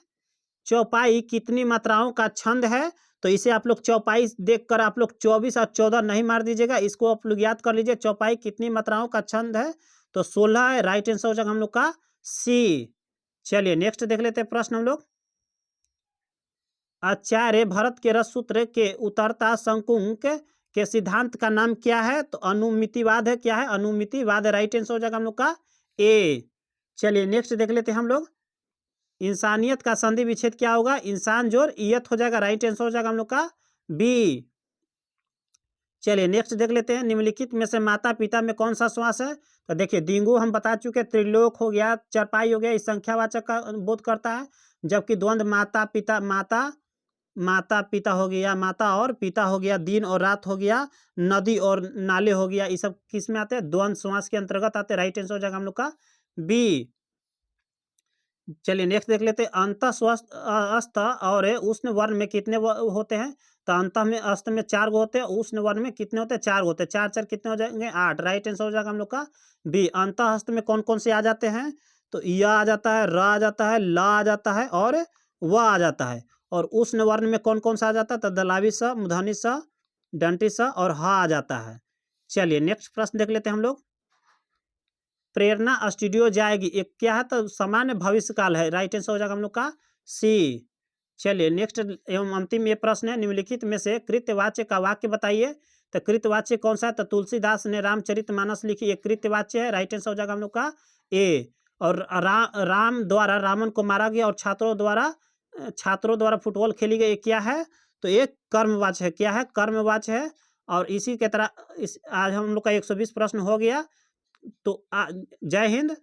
चौपाई कितनी मात्राओं का छंद है? तो इसे आप लोग चौपाई देखकर आप लोग 24 और 14 नहीं मार दीजिएगा, इसको आप लोग याद कर लीजिए। चौपाई कितनी मात्राओं का छंद है? तो 16 है। राइट आंसर हो जाएगा हम लोग का सी। चलिए नेक्स्ट देख लेते हैं प्रश्न हम लोग। आचार्य भरत के रस सूत्र के उतरता शंकुंक के सिद्धांत का नाम क्या है? तो अनुमितिवाद है। क्या है? अनुमितिवाद है। राइट आंसर हो जाएगा हम लोग का ए। चलिए नेक्स्ट देख लेते हैं हम लोग। इंसानियत का संधि विच्छेद क्या होगा? इंसान जोड़ ईयत हो जाएगा। राइट आंसर हो जाएगा हम लोग का बी। चलिए नेक्स्ट देख लेते हैं। निम्नलिखित में से माता पिता में कौन सा श्वास है? तो देखिए दिंगु हम बता चुके, त्रिलोक हो गया, चरपाई हो गया, इस संख्यावाचक का बोध करता है। जबकि द्वंद्व माता पिता, माता पिता हो गया, माता और पिता हो गया, दिन और रात हो गया, नदी और नाले हो गया, ये सब किस में आते हैं? द्वंद्व समास के अंतर्गत आते हैं। राइट आंसर हो जाएगा हम लोग का बी। चलिए नेक्स्ट देख लेते हैं। अंत स्वस्थ अस्त और उष्ण वर्ण में कितने होते हैं? तो अंत में अस्त में 4 गो होते हैं, उष्ण वर्ण में कितने होते हैं? 4 गो होते हैं। 4 4 कितने हो जाएंगे? 8। राइट आंसर हो जाएगा हम लोग का बी। अंत हस्त में कौन कौन से आ जाते हैं? तो य आ जाता है, र आ जाता है, ला आ जाता है और व आ जाता है। और उष्ण वर्ण में कौन कौन सा आ जाता है? तो दलावी स, मूर्धनी स, दंती स और ह आ जाता है। चलिए नेक्स्ट प्रश्न देख लेते हैं हम लोग। प्रेरणा स्टूडियो जाएगी, एक क्या है? तो सामान्य भविष्य काल है। राइट आंसर हो जाएगा हम लोग का सी। चलिए नेक्स्ट एवं अंतिम ये प्रश्न है। निम्नलिखित में से कृत्यवाच्य का वाक्य बताइए। तो कृत्यवाच्य कौन सा है? तो तुलसीदास ने रामचरितमानस लिखी, एक कृत्यवाच्य है। राइट आंसर हो जाएगा हम लोग का ए। और राम द्वारा रावण को मारा गया और छात्रों द्वारा फुटबॉल खेली गई, ये क्या है? तो एक कर्मवाच्य है। क्या है? कर्मवाच्य है। और इसी के तरह आज हम लोग का 120 प्रश्न हो गया। तो जय हिंद।